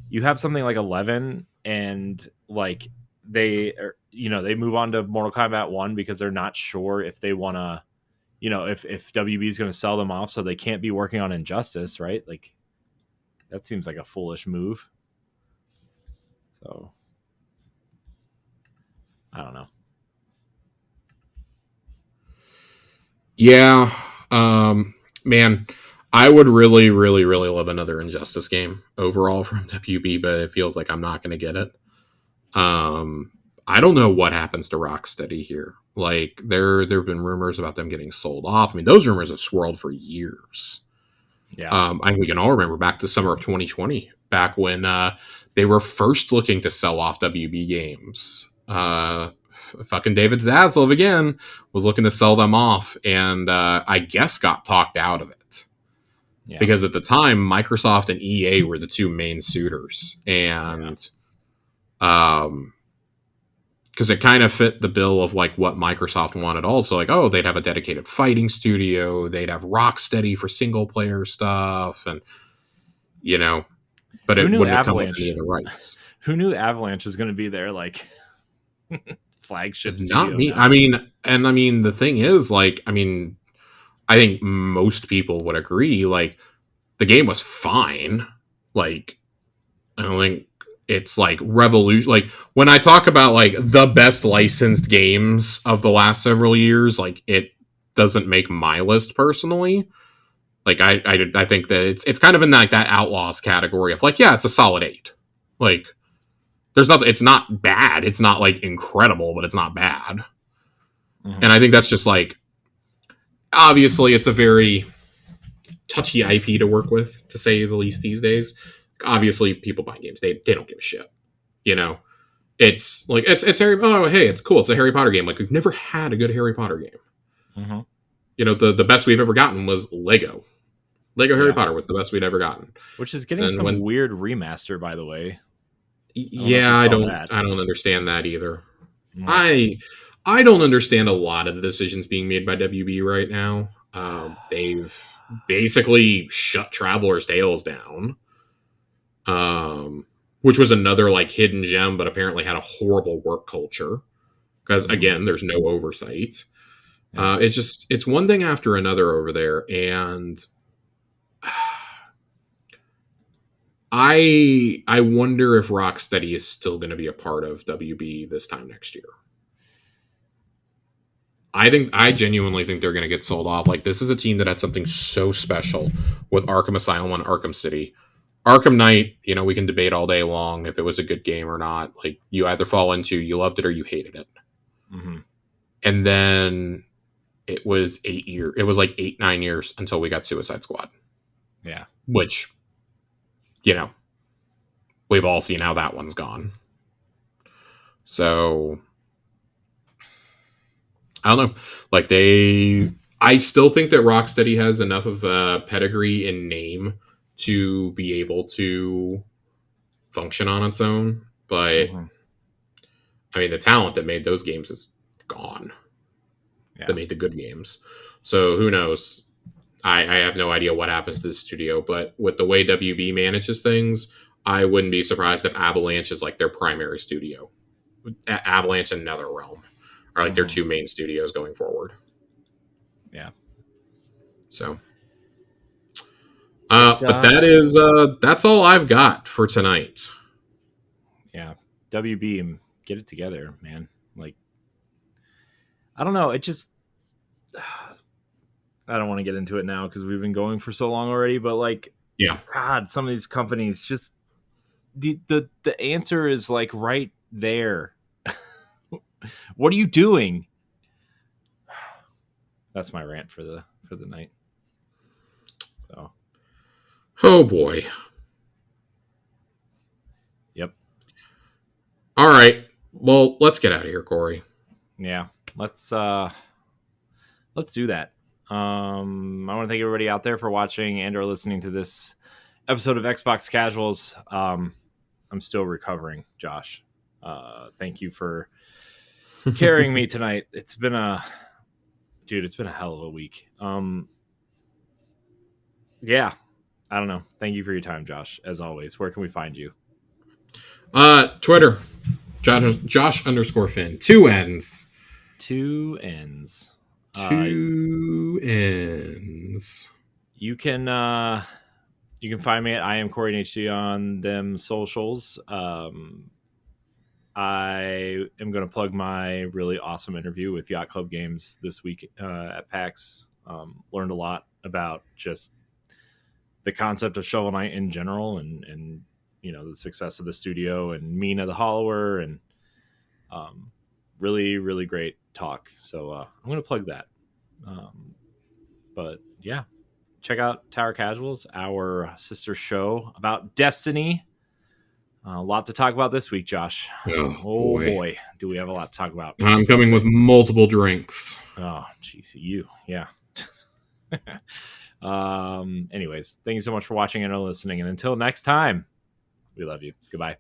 you have something like 11, and, like, they move on to Mortal Kombat 1 because they're not sure if they want to, if WB is going to sell them off, so they can't be working on Injustice, right? Like, that seems like a foolish move. So I don't know. Yeah, man, I would really, really, really love another Injustice game overall from WB, but it feels like I'm not going to get it. I don't know what happens to Rocksteady here. Like there have been rumors about them getting sold off. I mean, those rumors have swirled for years. Yeah. I think we can all remember back to summer of 2020, back when they were first looking to sell off WB games. Fucking David Zaslav again was looking to sell them off, and I guess got talked out of it. Yeah. Because at the time, Microsoft and EA were the two main suitors, and because it kind of fit the bill of like what Microsoft wanted. Also, like, oh, they'd have a dedicated fighting studio, they'd have Rocksteady for single player stuff, and you know, but it wouldn't have come with any of the rights. Who knew Avalanche was going to be their like flagship studio? Not me. Now? I mean, the thing is, like, I mean, I think most people would agree. Like, the game was fine. Like, I don't think it's like revolution. Like, when I talk about like the best licensed games of the last several years, like it doesn't make my list personally. Like, I think that it's kind of in like that Outlaws category of like, yeah, it's a solid 8. Like, there's nothing. It's not bad. It's not like incredible, but it's not bad. Mm-hmm. And I think that's just like, obviously, it's a very touchy IP to work with, to say the least, these days. Obviously, people buy games, they don't give a shit. You know, it's like it's Harry. Oh, hey, it's cool. It's a Harry Potter game. Like, we've never had a good Harry Potter game. Mm-hmm. You know, the best we've ever gotten was Lego. Harry Potter was the best we'd ever gotten, which is getting some weird remaster, by the way. I don't understand that either. Mm. I don't understand a lot of the decisions being made by WB right now. They've basically shut Traveler's Tales down, which was another like hidden gem, but apparently had a horrible work culture because again, there's no oversight. Yeah. It's one thing after another over there, and I wonder if Rocksteady is still going to be a part of WB this time next year. I genuinely think they're going to get sold off. Like, this is a team that had something so special with Arkham Asylum and Arkham City. Arkham Knight, you know, we can debate all day long if it was a good game or not. Like, you either fall into you loved it or you hated it. Mm-hmm. And then it was 8 years. It was like 8-9 years until we got Suicide Squad. Yeah, which, you know, we've all seen how that one's gone. So I don't know. Like, I still think that Rocksteady has enough of a pedigree and name to be able to function on its own. But I mean, the talent that made those games is gone. Yeah. That made the good games. So who knows? I have no idea what happens to this studio, but with the way WB manages things, I wouldn't be surprised if Avalanche is like their primary studio. Avalanche and NetherRealm are like their two main studios going forward. Yeah. So, but that's all I've got for tonight. Yeah, WB, get it together, man. Like, I don't know. It just, I don't want to get into it now because we've been going for so long already. But like, yeah, God, some of these companies just the answer is like right there. What are you doing? That's my rant for the night. So, oh boy. Yep. All right. Well, let's get out of here, Corey. Yeah, let's do that. I want to thank everybody out there for watching and or listening to this episode of Xbox Casuals. I'm still recovering, Josh. Thank you for carrying me tonight. It's been a hell of a week. Yeah, I don't know. Thank you for your time, Josh. As always, where can we find you? Twitter, Josh _Finn. 2 N's. 2 N's. 2 N's. You can You can find me at I am Corey HD on them socials. I am going to plug my really awesome interview with Yacht Club Games this week at PAX. Learned a lot about just the concept of Shovel Knight in general, and the success of the studio and Mina the Hollower, and really really great talk. So I'm going to plug that. But yeah, check out Tower Casuals, our sister show about Destiny. A lot to talk about this week, Josh. Oh boy, do we have a lot to talk about. I'm coming with multiple drinks. Oh, geez, yeah. Anyways, thank you so much for watching and listening. And until next time, we love you. Goodbye.